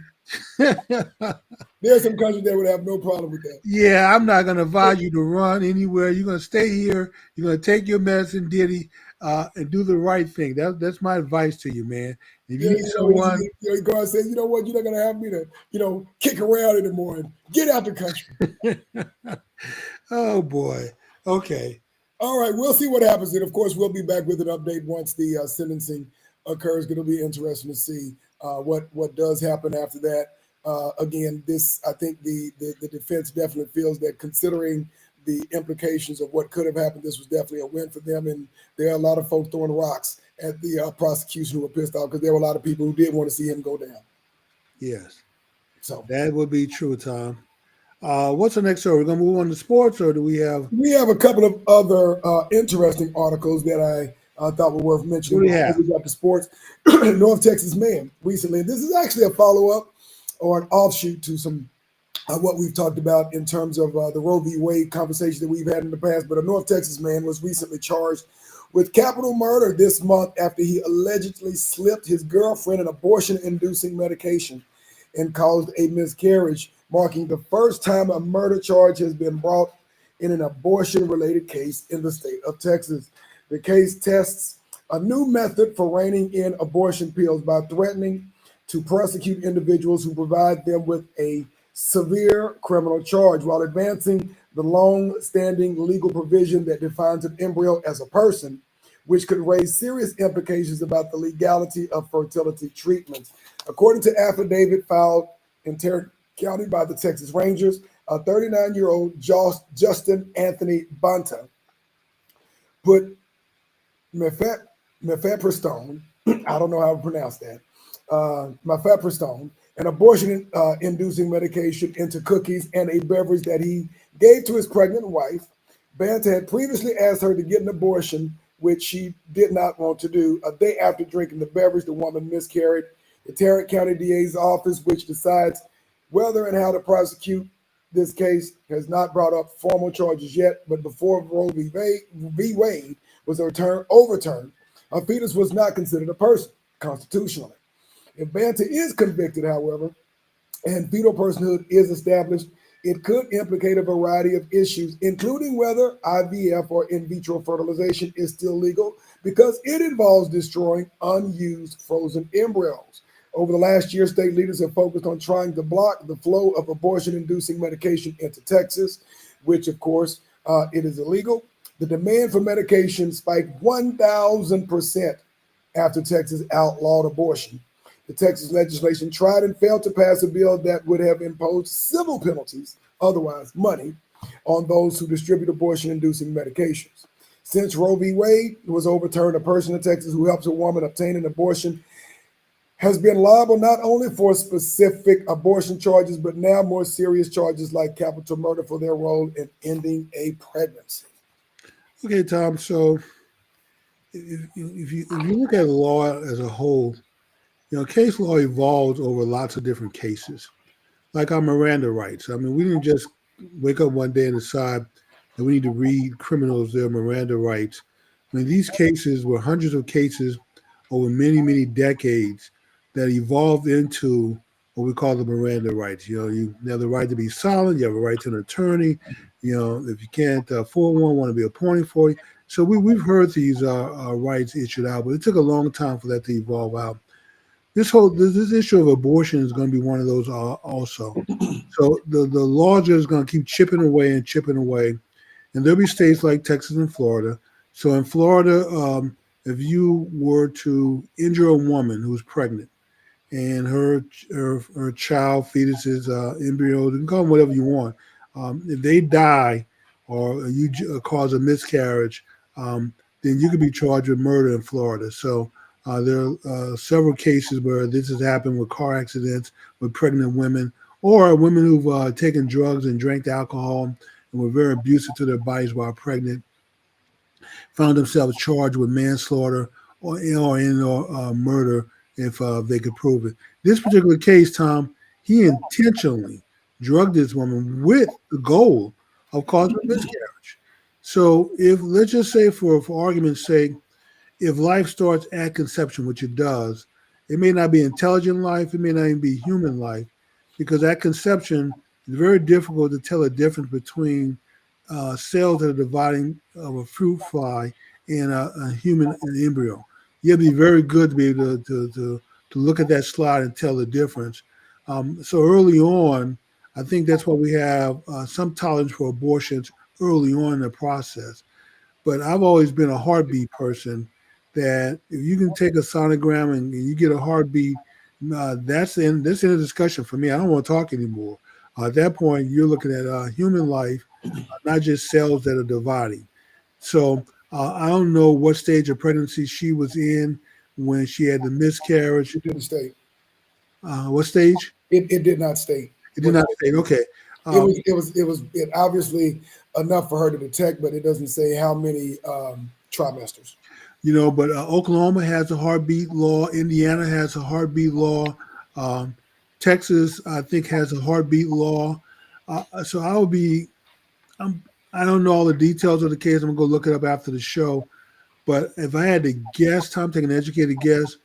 There are some countries that would have no problem with that. Yeah, I'm not gonna advise you to run anywhere. You're gonna stay here. You're gonna take your medicine, Diddy, and do the right thing. That's my advice to you, man. If you Yeah, need someone, he go and say, you know what, you're not gonna have me to, kick around anymore and get out the country. oh boy. Okay. All right, we'll see what happens. And of course, we'll be back with an update once the sentencing occurs. It'll be interesting to see what does happen after that. Again, I think the defense definitely feels that, considering the implications of what could have happened, this was definitely a win for them. And there are a lot of folks throwing rocks at the prosecution who were pissed off because there were a lot of people who did want to see him go down. Yes, So that would be true, Tom. What's the next story? We're gonna move on to sports, or do we have? we have a couple of other interesting articles that I thought were worth What mentioning do we before have? we got to sports. North Texas man recently. This is actually a follow up or an offshoot to some what we've talked about in terms of the Roe v. Wade conversation that we've had in the past. But a North Texas man was recently charged with capital murder this month after he allegedly slipped his girlfriend an abortion-inducing medication and caused a miscarriage, marking the first time a murder charge has been brought in an abortion-related case in the state of Texas. The case tests a new method for reining in abortion pills by threatening to prosecute individuals who provide them with a severe criminal charge while advancing the long-standing legal provision that defines an embryo as a person, which could raise serious implications about the legality of fertility treatments. According to affidavit filed in Tarrant County by the Texas Rangers, a 39-year-old Justin Anthony Banta put mifepristone, I don't know how to pronounce that, mifepristone, an abortion-inducing medication, into cookies and a beverage that he gave to his pregnant wife. Banta had previously asked her to get an abortion, which she did not want to do. A day after drinking the beverage, the woman miscarried. The Tarrant County DA's office, which decides whether and how to prosecute this case, has not brought up formal charges yet, but before Roe v. Wade was overturned, a fetus was not considered a person constitutionally. If Banta is convicted, however, and fetal personhood is established, it could implicate a variety of issues, including whether IVF or in vitro fertilization is still legal, because it involves destroying unused frozen embryos. Over the last year, state leaders have focused on trying to block the flow of abortion-inducing medication into Texas, which, of course, it is illegal. The demand for medication spiked 1,000% after Texas outlawed abortion. The Texas legislation tried and failed to pass a bill that would have imposed civil penalties, otherwise money, on those who distribute abortion-inducing medications. Since Roe v. Wade was overturned, a person in Texas who helps a woman obtain an abortion has been liable not only for specific abortion charges, but now more serious charges like capital murder for their role in ending a pregnancy. Okay, Tom. So if you look at the law as a whole, case law evolves over lots of different cases, like our Miranda rights. I mean, we didn't just wake up one day and decide that we need to read criminals their Miranda rights. I mean, these cases were hundreds of cases over many, many decades that evolved into what we call the Miranda rights. You have the right to be silent. You have a right to an attorney. If you can't afford one, want to be appointed for you. So we've heard these rights issued out, but it took a long time for that to evolve out. This issue of abortion is going to be one of those also. So the law is going to keep chipping away, and there'll be states like Texas and Florida. So in Florida, if you were to injure a woman who's pregnant and her child, fetuses, embryos, you can call them whatever you want, if they die or you cause a miscarriage, then you could be charged with murder in Florida. So there are several cases where this has happened with car accidents with pregnant women, or women who've taken drugs and drank alcohol and were very abusive to their bodies while pregnant, found themselves charged with manslaughter or murder if they could prove it. This particular case, Tom, he intentionally drugged this woman with the goal of causing a miscarriage. So if, let's just say for argument's sake, if life starts at conception, which it does, it may not be intelligent life, it may not even be human life, because at conception, it's very difficult to tell the difference between cells that are dividing of a fruit fly and a human embryo. You have to be very good to be able to look at that slide and tell the difference. So early on, I think that's why we have some tolerance for abortions early on in the process. But I've always been a heartbeat person, that if you can take a sonogram and you get a heartbeat, that's the end of the discussion for me. I don't want to talk anymore. At that point, you're looking at human life, not just cells that are dividing. So I don't know what stage of pregnancy she was in when she had the miscarriage. It didn't state. What stage? It did not state. It did not state. Okay. It was obviously enough for her to detect, but it doesn't say how many trimesters. But Oklahoma has a heartbeat law. Indiana has a heartbeat law. Texas, I think, has a heartbeat law. So I will be. I don't know all the details of the case. I'm gonna go look it up after the show. But if I had to guess, Tom, take an educated guess,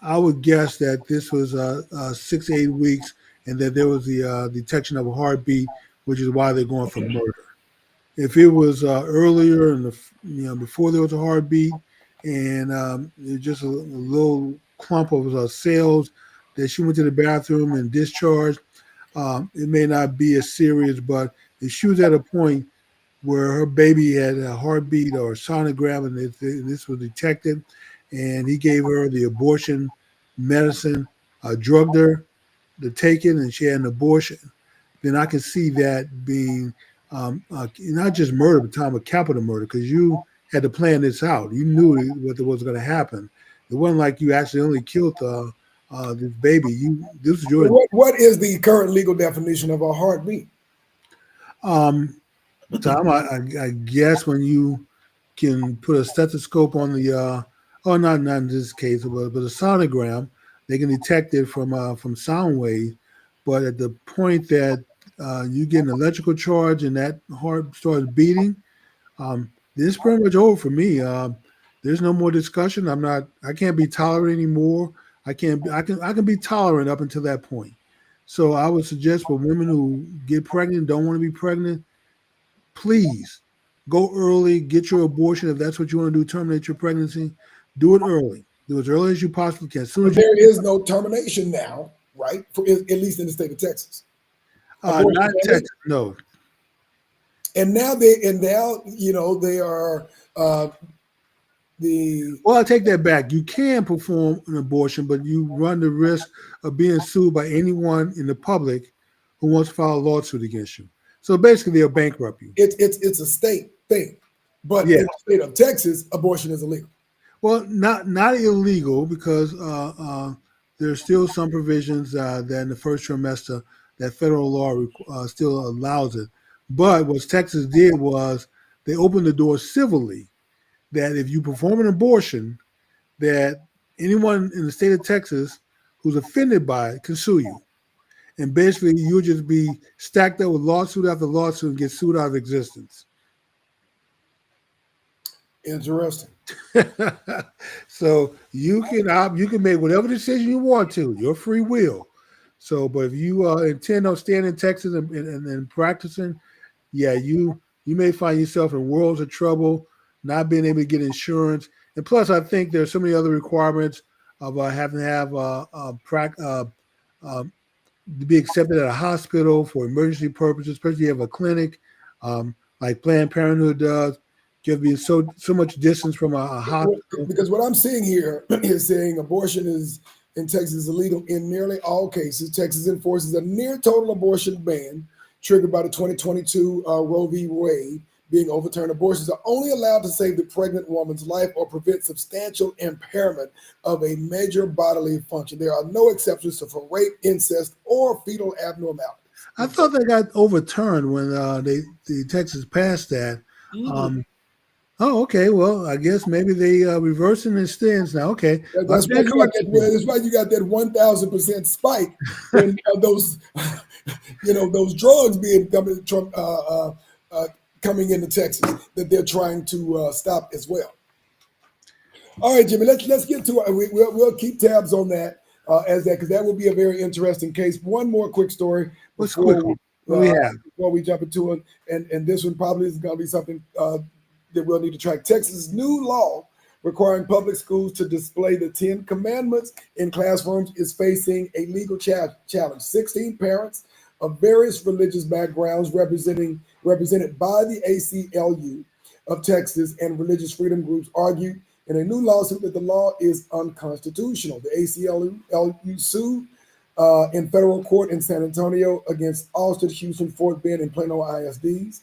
I would guess that this was 6 to 8 weeks, and that there was the detection of a heartbeat, which is why they're going for murder. If it was earlier in the before there was a heartbeat, and it was just a little clump of cells that she went to the bathroom and discharged, it may not be as serious. But if she was at a point where her baby had a heartbeat or a sonogram, and this was detected, and he gave her the abortion medicine, drugged her to take it, and she had an abortion, then I can see that being not just murder, but time of capital murder, because you had to plan this out. You knew what was going to happen. It wasn't like you accidentally killed this baby. This was your. What is the current legal definition of a heartbeat? Tom, I guess when you can put a stethoscope on the not in this case, but a sonogram, they can detect it from sound waves. But at the point that you get an electrical charge and that heart starts beating, this is pretty much over for me. There's no more discussion. I can't be tolerant anymore. I can be tolerant up until that point. So I would suggest for women who get pregnant, don't want to be pregnant, please go early, get your abortion if that's what you want to do, terminate your pregnancy. Do it early. Do it as early as you possibly can. As soon But as you there is no termination now, right? At least in the state of Texas. not in Texas, no. And now they are the. Well, I take that back. You can perform an abortion, but you run the risk of being sued by anyone in the public who wants to file a lawsuit against you. So basically, they'll bankrupt you. It's a state thing, but in the state of Texas, abortion is illegal. Well, not illegal, because there's still some provisions that in the first trimester that federal law still allows it. But what Texas did was they opened the door civilly, that if you perform an abortion, that anyone in the state of Texas who's offended by it can sue you. And basically, you'll just be stacked up with lawsuit after lawsuit and get sued out of existence. Interesting. So you can make whatever decision you want to, your free will. So, but if you intend on staying in Texas and practicing, you may find yourself in worlds of trouble, not being able to get insurance. And plus, I think there's so many other requirements of having to have to be accepted at a hospital for emergency purposes, especially if you have a clinic, like Planned Parenthood does. You have to be so much distance from a hospital. Because what I'm seeing here is saying abortion is in Texas is illegal in nearly all cases. Texas enforces a near total abortion ban triggered by the 2022 Roe v. Wade being overturned. Abortions are only allowed to save the pregnant woman's life or prevent substantial impairment of a major bodily function. There are no exceptions for rape, incest, or fetal abnormalities. I thought that got overturned when the Texas passed that. Oh, okay. Well, I guess maybe they reversing their stance now. Okay, that's why you got that 1,000% spike in those, those drugs being coming into Texas that they're trying to stop as well. All right, Jimmy, let's get to it. We'll keep tabs on that because that will be a very interesting case. One more quick story before we jump into it, and this one probably is going to be something that we'll need to track. Texas' new law requiring public schools to display the 10 commandments in classrooms is facing a legal challenge. 16 parents of various religious backgrounds represented by the ACLU of Texas and religious freedom groups argued in a new lawsuit that the law is unconstitutional. The ACLU sued in federal court in San Antonio against Austin, Houston, Fort Bend, and Plano ISDs.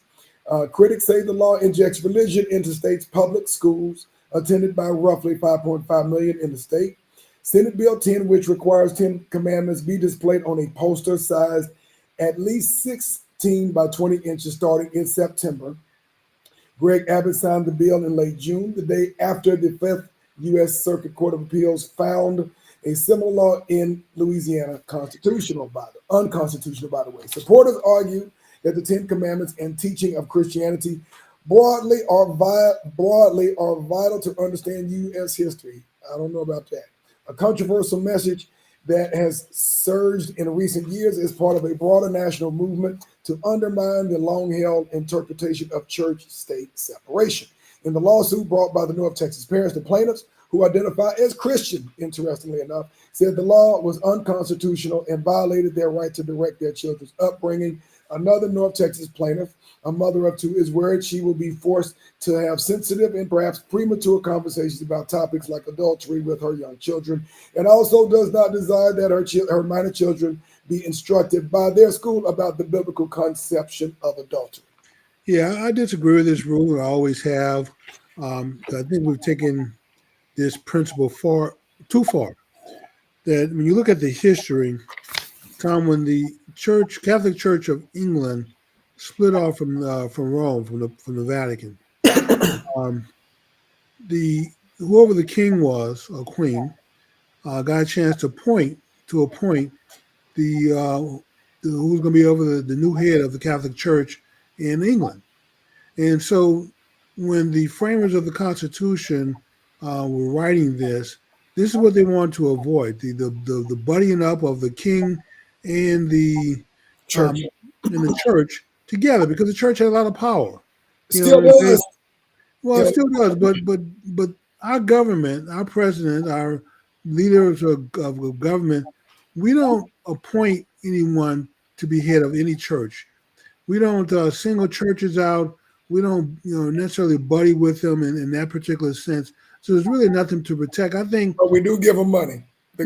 Critics say the law injects religion into states' public schools, attended by roughly 5.5 million in the state. Senate Bill 10, which requires 10 commandments be displayed on a poster sized at least 16 by 20 inches starting in September. Greg Abbott signed the bill in late June, the day after the 5th U.S. Circuit Court of Appeals found a similar law in Louisiana unconstitutional, by the way. Supporters argue that the Ten Commandments and teaching of Christianity broadly are vital to understand U.S. history. I don't know about that. A controversial message that has surged in recent years is part of a broader national movement to undermine the long-held interpretation of church-state separation. In the lawsuit brought by the North Texas parents, the plaintiffs, who identify as Christian, interestingly enough, said the law was unconstitutional and violated their right to direct their children's upbringing. Another North Texas plaintiff, a mother of two, is worried she will be forced to have sensitive and perhaps premature conversations about topics like adultery with her young children, and also does not desire that her minor children be instructed by their school about the biblical conception of adultery. Yeah, I disagree with this rule, and I always have. I think we've taken this principle too far. That when you look at the history, Tom, when the Catholic Church of England split off from Rome, from the Vatican, whoever the king was or queen got a chance to appoint the who's going to be over the new head of the Catholic Church in England. And so when the framers of the Constitution were writing this is what they wanted to avoid: the buddying up of the king and the Church. And the church together, because the church had a lot of power. Still does. It still does, but our government, our president, our leaders of government, we don't appoint anyone to be head of any church. We don't single churches out. We don't, necessarily buddy with them in that particular sense. So there's really nothing to protect. I think, but we do give them money. We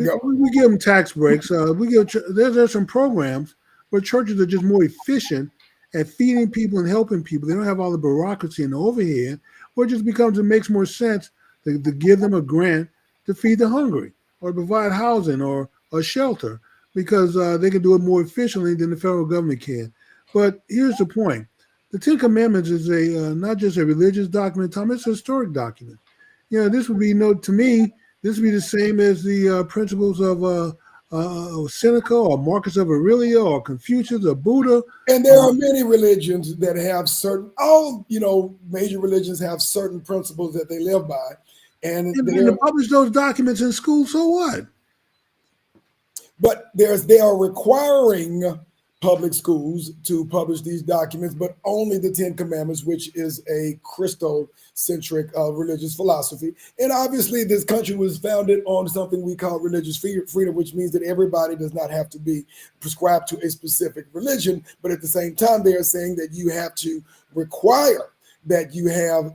give them tax breaks. There's some programs where churches are just more efficient at feeding people and helping people. They don't have all the bureaucracy and the overhead. Where it makes more sense to give them a grant to feed the hungry or provide housing or a shelter, because they can do it more efficiently than the federal government can. But here's the point. The Ten Commandments is not just a religious document, Tom, it's a historic document. This would be, to me, this would be the same as the principles of Seneca or Marcus of Aurelio or Confucius or Buddha. And there are many religions that have major religions have certain principles that they live by. And they publish those documents in school, so what? But they are requiring public schools to publish these documents, but only the Ten Commandments, which is a Christocentric religious philosophy. And obviously, this country was founded on something we call religious freedom, which means that everybody does not have to be prescribed to a specific religion. But at the same time, they are saying that you have to require that you have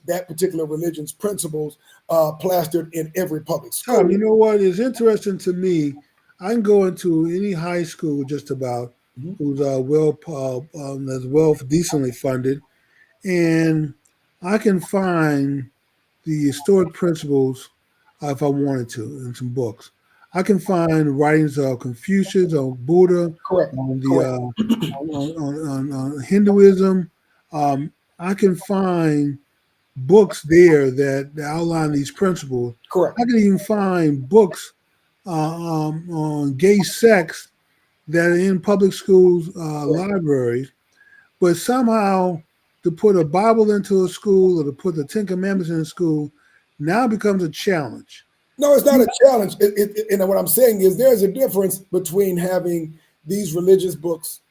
that particular religion's principles plastered in every public school. You know what is interesting to me? I can go into any high school just about who's decently funded, and I can find the historic principles if I wanted to in some books. I can find writings of Confucius or Buddha, Correct. on Hinduism. I can find books there that outline these principles. Correct. I can even find books on gay sex that are in public schools, libraries, but somehow to put a Bible into a school or to put the Ten Commandments in a school now becomes a challenge. No, it's not a challenge. And what I'm saying is there's a difference between having these religious books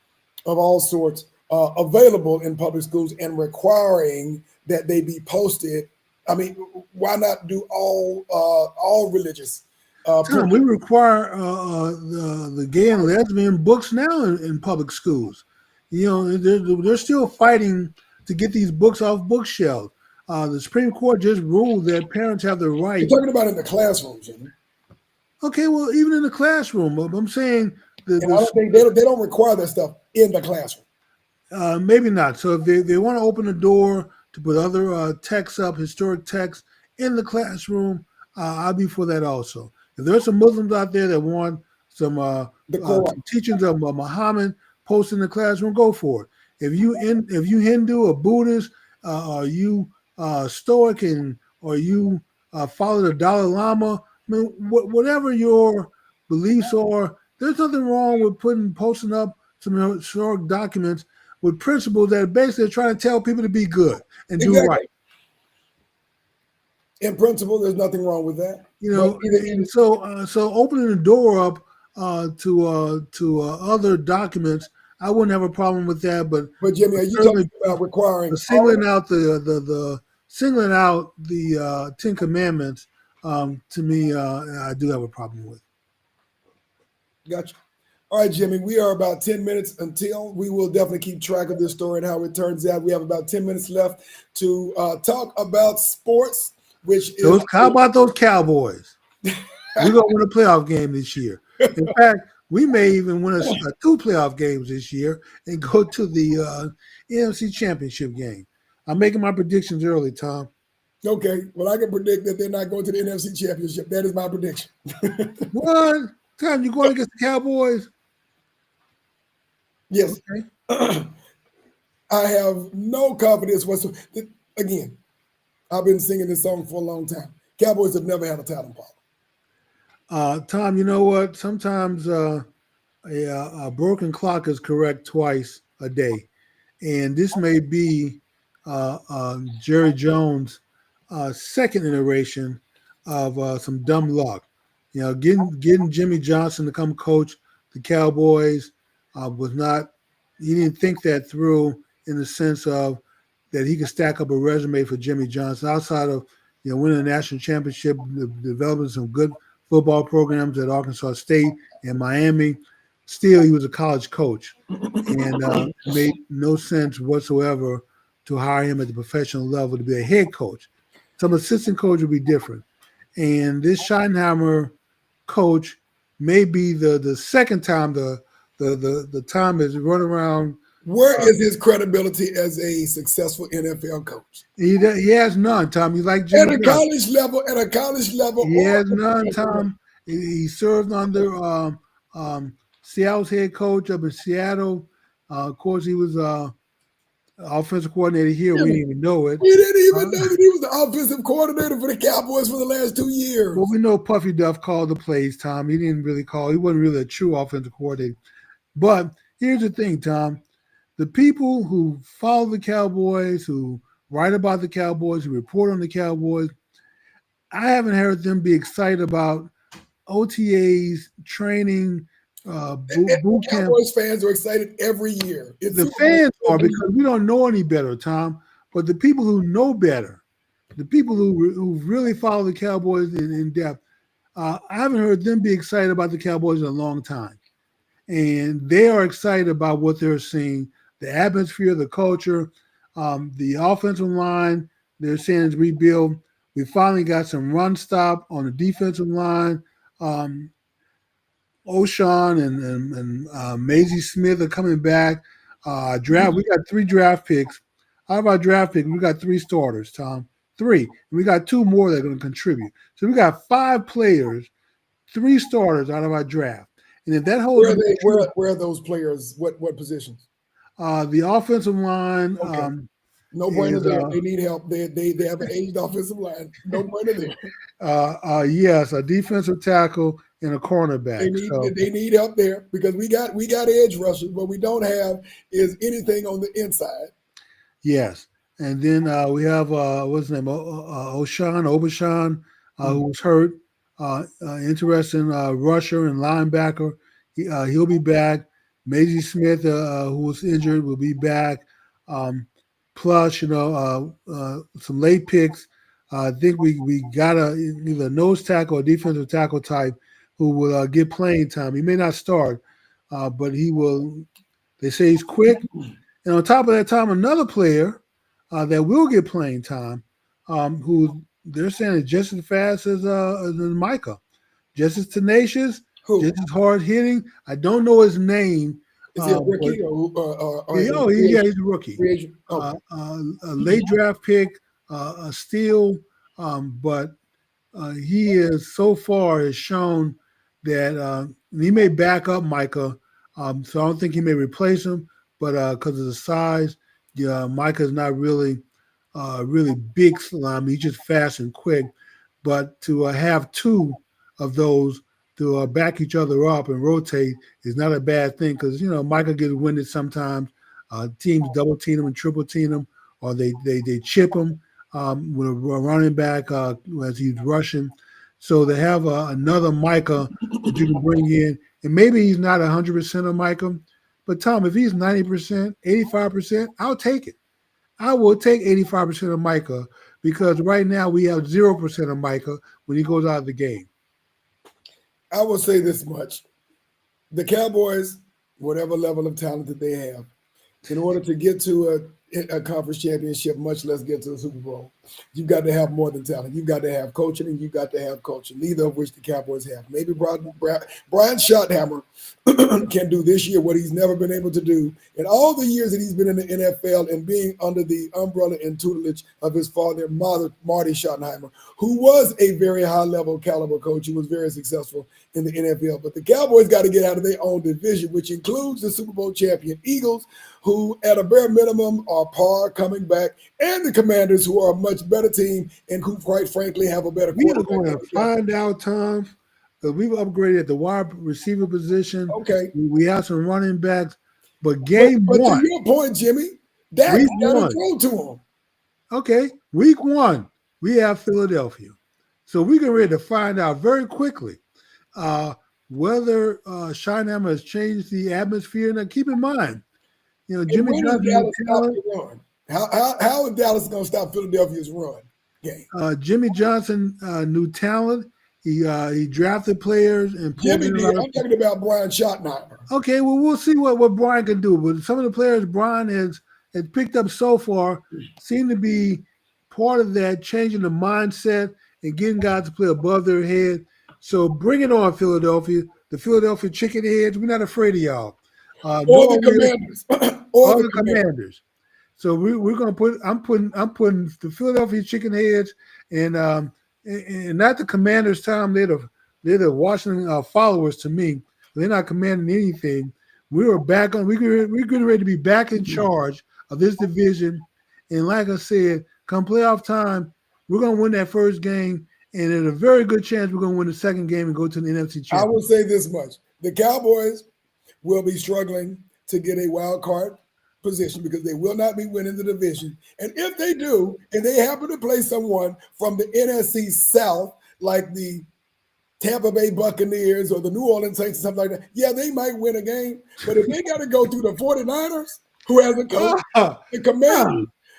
of all sorts available in public schools and requiring that they be posted. I mean, why not do all religious? We require the gay and lesbian books now in public schools. They're still fighting to get these books off bookshelves. The Supreme Court just ruled that parents have the right. You're talking about in the classrooms, isn't it? Okay, well, even in the classroom, I'm saying I don't think they don't require that stuff in the classroom. Maybe not. So if they want to open the door to put other texts up, historic texts in the classroom, I'll be for that also. If there's some Muslims out there that want some teachings of Muhammad posted in the classroom, go for it. If you Hindu or Buddhist, or you Stoic, or you follow the Dalai Lama, I mean, whatever your beliefs are, there's nothing wrong with posting up some historic documents. with principles that basically are trying to tell people to be good and do Exactly. right. In principle, there's nothing wrong with that. You know, and so opening the door up to other documents, I wouldn't have a problem with that. But Jimmy, are you certainly, talking about requiring singling out the Ten Commandments, to me, I do have a problem with. Gotcha. All right, Jimmy, we are about 10 minutes until. We will definitely keep track of this story and how it turns out. We have about 10 minutes left to talk about sports, which is. How about those Cowboys? We're going to win a playoff game this year. In fact, we may even win two playoff games this year and go to the NFC Championship game. I'm making my predictions early, Tom. Okay. Well, I can predict that they're not going to the NFC Championship. That is my prediction. What? Tom, you going against the Cowboys? Yes. Okay. I have no confidence whatsoever. Again, I've been singing this song for a long time. Cowboys have never had a talent problem. Tom, you know what? Sometimes a broken clock is correct twice a day. And this may be Jerry Jones' second iteration of some dumb luck. You know, getting Jimmy Johnson to come coach the Cowboys was not. He didn't think that through in the sense of that he could stack up a resume for Jimmy Johnson outside of winning a national championship, developing some good football programs at Arkansas State and Miami. Still, he was a college coach, and it made no sense whatsoever to hire him at the professional level to be a head coach. Some assistant coach would be different. And this Schottenheimer coach may be the second time the time is run around. Where is his credibility as a successful NFL coach? He has none, Tom. He's like Jimmy at a college level. He has none, Tom. He served under Seattle's head coach up in Seattle. Of course, he was offensive coordinator here. We didn't even know it. We didn't even know that he was the offensive coordinator for the Cowboys for the last 2 years. Well, we know Puffy Duff called the plays, Tom. He didn't really call. He wasn't really a true offensive coordinator. But here's the thing, Tom. The people who follow the Cowboys, who write about the Cowboys, who report on the Cowboys, I haven't heard them be excited about OTAs, training, boot camp. Cowboys fans are excited every year. The fans are because we don't know any better, Tom. But the people who know better, the people who really follow the Cowboys in depth, I haven't heard them be excited about the Cowboys in a long time. And they are excited about what they're seeing, the atmosphere, the culture, the offensive line. They're saying is rebuild. We finally got some run stop on the defensive line. O'Shawn and Maisie Smith are coming back. Draft. We got 3 draft picks. Out of our draft pick, we got 3 starters, Tom. 3. And we got 2 more that are going to contribute. So we got 5 players, 3 starters out of our draft. And if that holds, where are those players? What positions? The offensive line. Okay. No brainer there. They need help. They have an aged offensive line. No brainer there. Yes, a defensive tackle and a cornerback. They need help there because we got edge rushers. What we don't have is anything on the inside. Yes, and then we have what's his name? Obashan, who's hurt. Interesting rusher and linebacker. He'll be back. Maisie Smith, who was injured, will be back. Plus, some late picks. I think we got either a nose tackle or defensive tackle type who will get playing time. He may not start, but he will. They say he's quick. And on top of that, Tom, another player that will get playing time, who they're saying is just as fast as Micah, just as tenacious, just as hard hitting. I don't know his name. Is he a rookie? He's a rookie. A late draft pick, a steal, but he is so far has shown that he may back up Micah. So I don't think he may replace him, but because of the size, Micah is not really big slime. He's just fast and quick. But to have 2 of those to back each other up and rotate is not a bad thing because, Micah gets winded sometimes. Teams double team them and triple team them, or they chip them with a running back as he's rushing. So they have another Micah that you can bring in, and maybe he's not 100% of Micah, but Tom, if he's 90%, 85%, I'll take it. I will take 85% of Micah because right now we have 0% of Micah when he goes out of the game. I will say this much. The Cowboys, whatever level of talent that they have, in order to get to a conference championship, much less get to the Super Bowl, you've got to have more than talent. You've got to have coaching and you've got to have culture, neither of which the Cowboys have. Maybe Brian Schottenheimer can do this year what he's never been able to do in all the years that he's been in the NFL and being under the umbrella and tutelage of his father, Marty Schottenheimer, who was a very high-level caliber coach who was very successful in the NFL. But the Cowboys got to get out of their own division, which includes the Super Bowl champion Eagles, who at a bare minimum are par coming back, and the Commanders, who are a much better team and who, quite frankly, have a better quarterback. We are going to find out, Tom, because we've upgraded the wide receiver position. Okay. We have some running backs, but game but one. To your point, Jimmy, Dak got to throw to him. Okay, week one, we have Philadelphia. So we're getting ready to find out very quickly whether Schottenheimer has changed the atmosphere. Now, keep in mind, Jimmy Johnson. How is Dallas going to stop Philadelphia's run game? Jimmy Johnson, new talent. He drafted players and Jimmy did. I'm talking about Brian Schottenheimer. Okay, well, we'll see what Brian can do. But some of the players Brian has picked up so far seem to be part of that, changing the mindset and getting guys to play above their head. So bring it on, Philadelphia. The Philadelphia Chicken Heads. We're not afraid of y'all. Or the Commanders. Or the Commanders. So we're gonna I'm putting the Philadelphia Chicken Heads and not the Commanders, Tom. They're the Washington followers to me. They're not commanding anything. We're getting ready to be back in charge of this division. And like I said, come playoff time, we're gonna win that first game, and there's a very good chance we're gonna win the second game and go to the NFC Championship. I will say this much: the Cowboys will be struggling to get a wild card position because they will not be winning the division. And if they do, and they happen to play someone from the NFC South, like the Tampa Bay Buccaneers or the New Orleans Saints or something like that, yeah, they might win a game. But if they got to go through the 49ers, who has a coach,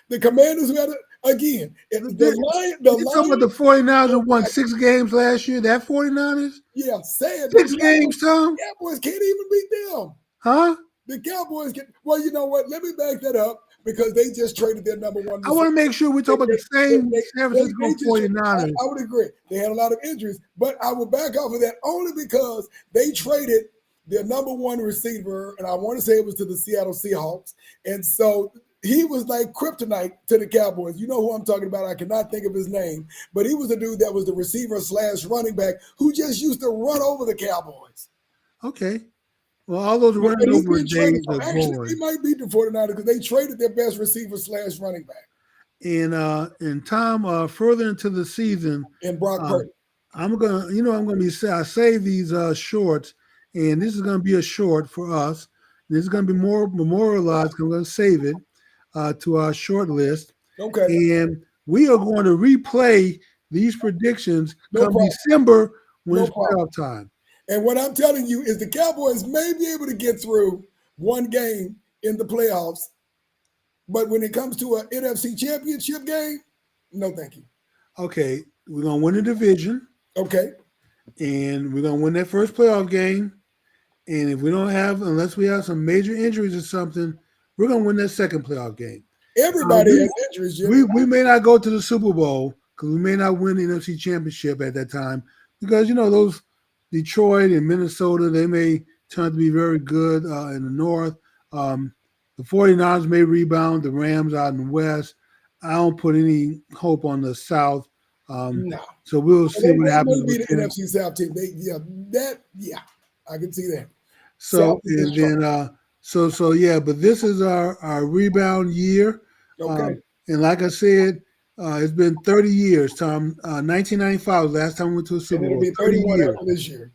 the Commanders who had again, you're talking about the 49ers who won 6 games last year, that 49ers? Yeah, say it. 6 games, Tom? The Cowboys can't even beat them. Huh? The Cowboys well, you know what? Let me back that up because they just traded their number one. I want to make sure we talk about the same San Francisco 49ers. I would agree. They had a lot of injuries, but I will back off of that only because they traded their number one receiver, and I want to say it was to the Seattle Seahawks. And so he was like kryptonite to the Cowboys. You know who I'm talking about. I cannot think of his name, but he was the dude that was the receiver / running back who just used to run over the Cowboys. Okay. Well, all those running over days are gone. They might beat the 49ers because they traded their best receiver / running back. And Tom, further into the season, and Brock Purdy. I'm gonna be. I save these shorts, and this is gonna be a short for us. This is gonna be more memorialized. I'm gonna save it to our short list. Okay. And we are going to replay these predictions come December when it's playoff time. And what I'm telling you is the Cowboys may be able to get through one game in the playoffs, but when it comes to an NFC championship game, no thank you. Okay, we're going to win the division. Okay. And we're going to win that first playoff game. And if we don't unless we have some major injuries or something, we're going to win that second playoff game. Everybody has injuries, Jimmy. We may not go to the Super Bowl because we may not win the NFC championship at that time because, those Detroit and Minnesota, they may turn to be very good in the North. The 49ers may rebound. The Rams out in the West. I don't put any hope on the South. No. So we'll see what happens. They may be the NFC South team. I can see that. So and then but this is our rebound year. Okay. And like I said, it's been 30 years, Tom. 1995 was the last time we went to a Super Bowl. It'll be 31 after this year.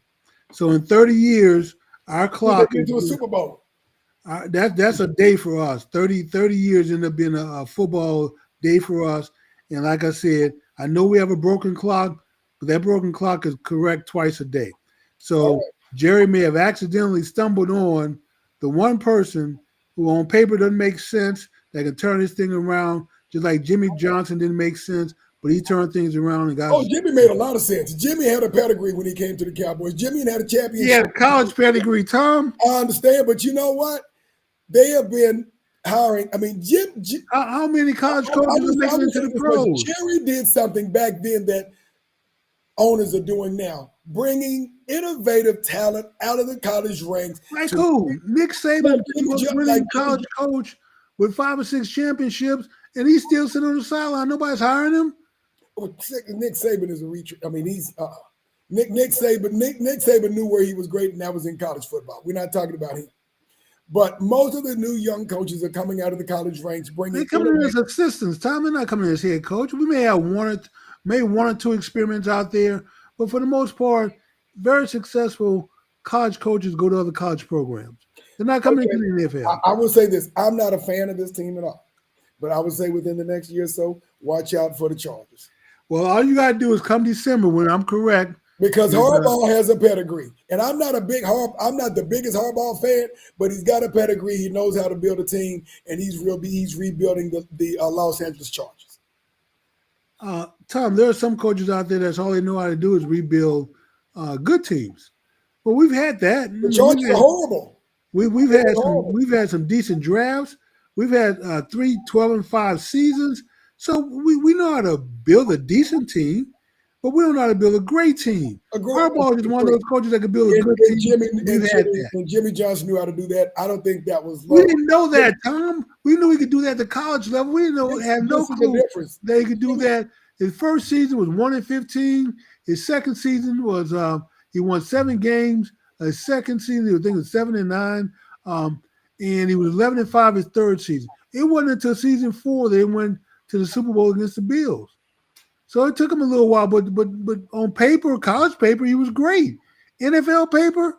So in 30 years, our clock is to a Super Bowl. That's a day for us. 30 years ended up being a football day for us. And like I said, I know we have a broken clock, but that broken clock is correct twice a day. All So right. Jerry may have accidentally stumbled on the one person who on paper doesn't make sense that can turn this thing around, just like Jimmy Johnson didn't make sense, but he turned things around and got. Oh, Jimmy made a lot of sense. Jimmy had a pedigree when he came to the Cowboys. Jimmy had a Yeah, championship. college pedigree, Tom. I understand, but you know what? They have been hiring. I mean, How many college coaches are I'm making it just to the saying this much. pros? Jerry did something back then that owners are doing now, bringing innovative talent out of the college ranks. Like To who? Nick Saban, most like winning college coach with 5 or 6 championships, and he's still sitting on the sideline. Nobody's hiring him. Nick Saban is a reach. I mean, he's Nick Saban. Nick Saban knew where he was great, and that was in college football. We're not talking about him. But most of the new young coaches are coming out of the college ranks, They bringing coming in as assistants. Tom, they're not coming in as head coach. We may have maybe 1 or 2 experiments out there, but for the most part, very successful college coaches go to other college programs. They're not coming into the NFL. I will say this: I'm not a fan of this team at all, but I would say within the next year or so, watch out for the Chargers. Well, all you got to do is come December when I'm correct. Because Harbaugh has a pedigree, and I'm not the biggest Harbaugh fan, but he's got a pedigree. He knows how to build a team, and he's rebuilding the Los Angeles Chargers. Tom, there are some coaches out there that's all they know how to do is rebuild good teams. But we've had that. The Chargers are horrible. We've had some decent drafts. We've had 3 12-5 seasons. So we know how to build a decent team, but we don't know how to build a great team. Harbaugh is one of those coaches that can build a good team. And Jimmy Johnson knew how to do that. I don't think that was. We didn't know that, Tom. We knew he could do that at the college level. We didn't had no clue that he could do that. His first season was 1-15. His second season was he won 7 games. His second season, I think, it was 7-9. And he was 11-5 his third season. It wasn't until season 4 they went to the Super Bowl against the Bills. So it took him a little while, but on paper, college paper, he was great. NFL paper,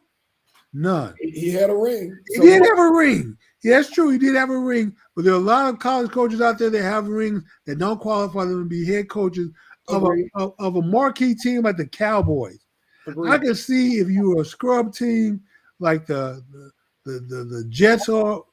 none. He had a ring. He did have a ring. Yeah, that's true. He did have a ring, but there are a lot of college coaches out there that have rings that don't qualify them to be head coaches of a marquee team like the Cowboys. Agreed. I can see if you were a scrub team like the Jets or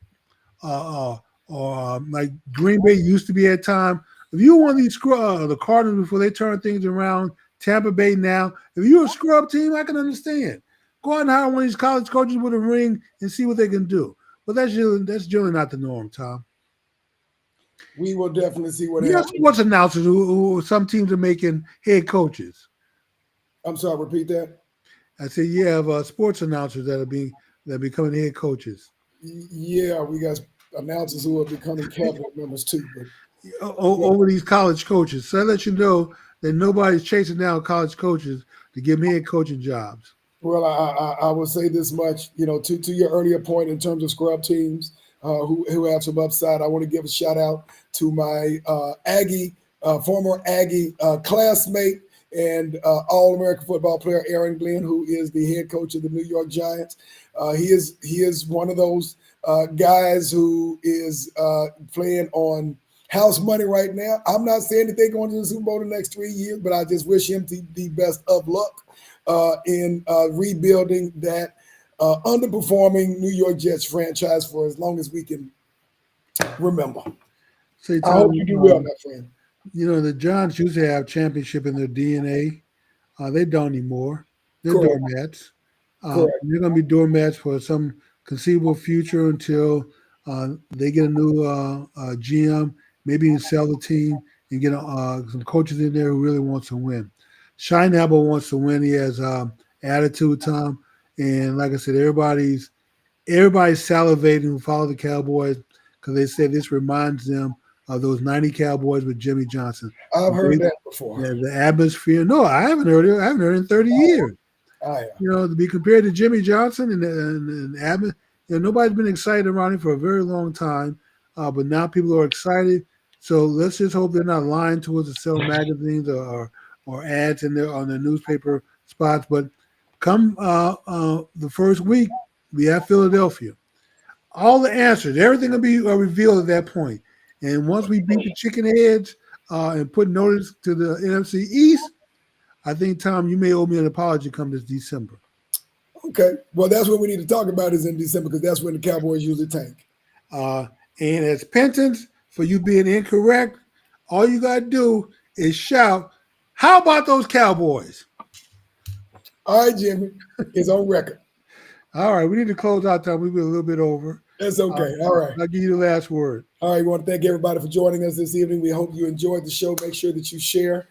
like Green Bay used to be at time. If you were one of these the Cardinals before they turned things around, Tampa Bay now. If you're a scrub team, I can understand. Go out and hire one of these college coaches with a ring and see what they can do. But that's generally not the norm, Tom. We will definitely see what happens. Sports announcers who some teams are making head coaches. I'm sorry, repeat that. I said you have sports announcers that are becoming head coaches. Yeah, we got announcers who are becoming cabinet members too. But over these college coaches. So I let you know that nobody's chasing down college coaches to give me head coaching jobs. Well, I will say this much, to your earlier point in terms of scrub teams who have some upside. I want to give a shout out to my former Aggie classmate and All-American football player Aaron Glenn, who is the head coach of the New York Giants. He is one of those guys who is playing on house money right now. I'm not saying that they're going to the Super Bowl the next 3 years, but I just wish him the best of luck in rebuilding that underperforming New York Jets franchise for as long as we can remember. I hope you do well, my friend. The Giants used to have championship in their DNA. They don't anymore. They're doormats. They're going to be doormats for some conceivable future until they get a new GM, maybe even sell the team and get some coaches in there who really want to win. Scheinhaber wants to win. He has attitude, Tom. And like I said, everybody's salivating who follow the Cowboys because they said this reminds them of those 90 Cowboys with Jimmy Johnson. I've heard that before. Yeah, the atmosphere. No, I haven't heard it. I haven't heard it in 30 years. To be compared to Jimmy Johnson and Abbott, nobody's been excited around him for a very long time. But now people are excited. So let's just hope they're not lying to us to sell magazines or ads on their newspaper spots. But come the first week, we have Philadelphia. all the answers, everything will be revealed at that point. And once we beat the chicken heads and put notice to the NFC East, I think, Tom, you may owe me an apology come this December. Okay. Well, that's what we need to talk about is in December because that's when the Cowboys usually tank. And as penance for you being incorrect, all you got to do is shout, "How about those Cowboys?" All right, Jimmy. It's on record. All right. We need to close out, Tom. We've been a little bit over. That's okay. All right. I'll give you the last word. All right. We want to thank everybody for joining us this evening. We hope you enjoyed the show. Make sure that you share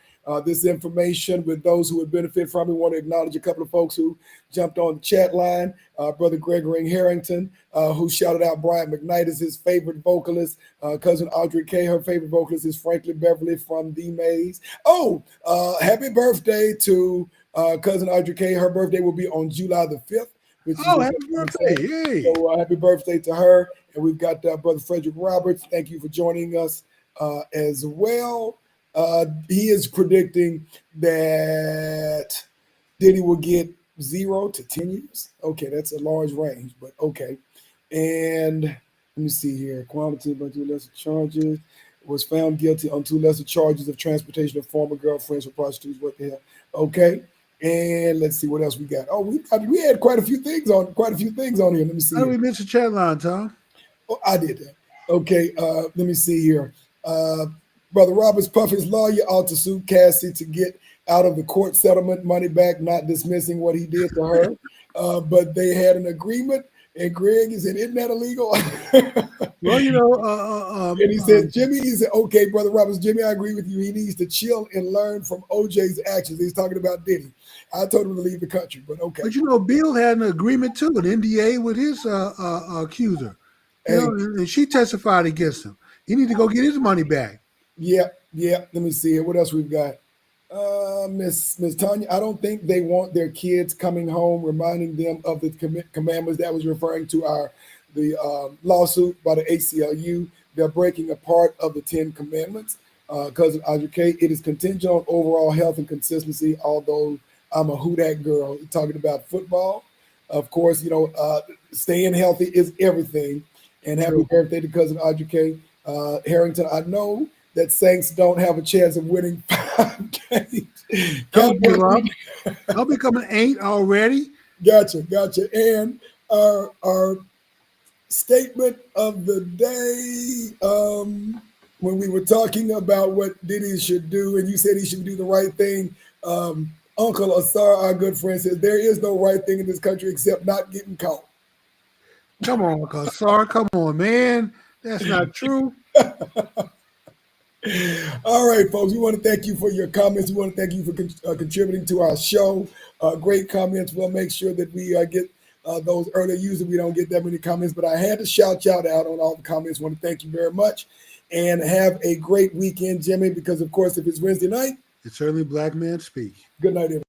this information with those who would benefit from it. We want to acknowledge a couple of folks who jumped on the chat line. Brother Gregory Harrington, who shouted out Brian McKnight as his favorite vocalist. Cousin Audrey K, her favorite vocalist is Franklin Beverly from The Maze. Oh, happy birthday to Cousin Audrey K. Her birthday will be on July the 5th. Happy birthday. Yay. So happy birthday to her. And we've got Brother Frederick Roberts. Thank you for joining us as well. He is predicting that Diddy will get 0 to 10 years. Okay, that's a large range, but okay. And let me see here. Quantity by 2 lesser charges. Was found guilty on 2 lesser charges of transportation of former girlfriends for prostitutes. What the hell? Okay. And let's see what else we got. Oh, we had quite a few things on here. Let me see. How do we miss the chat line, Tom? Oh, I did that. Okay. Let me see here. Brother Roberts Puffy's lawyer ought to sue Cassie to get out of the court settlement money back, not dismissing what he did to her. But they had an agreement, and Greg he said, "Isn't that illegal?" Well, you know, and he said, "Jimmy," he said, "Okay, Brother Roberts, Jimmy, I agree with you. He needs to chill and learn from OJ's actions." He's talking about Diddy. I told him to leave the country, but okay. But you know, Bill had an agreement too, an NDA with his accuser. You know, and she testified against him. He need to go get his money back. Yeah. Let me see here. What else we've got? Miss Tanya, I don't think they want their kids coming home reminding them of the commandments. That was referring to the lawsuit by the ACLU. They're breaking a part of the 10 commandments. Cousin Audrey K, it is contingent on overall health and consistency, although I'm a who that girl. Talking about football. Of course, you know, staying healthy is everything. And happy birthday to Cousin Audrey K. Harrington. I know that Saints don't have a chance of winning 5 games. I'll be coming 8 already. Gotcha. And our statement of the day, when we were talking about what Diddy should do, and you said he should do the right thing, Uncle Asar, our good friend, says there is no right thing in this country except not getting caught. Come on, Uncle Asar. Come on, man. That's not true. All right, folks, we want to thank you for your comments. We want to thank you for contributing to our show. Great comments. We'll make sure that we get those earlier. Usually we don't get that many comments, but I had to shout y'all out on all the comments. I want to thank you very much. And have a great weekend, Jimmy, because, of course, if it's Wednesday night, it's certainly Black Man Speak. Good night, everyone.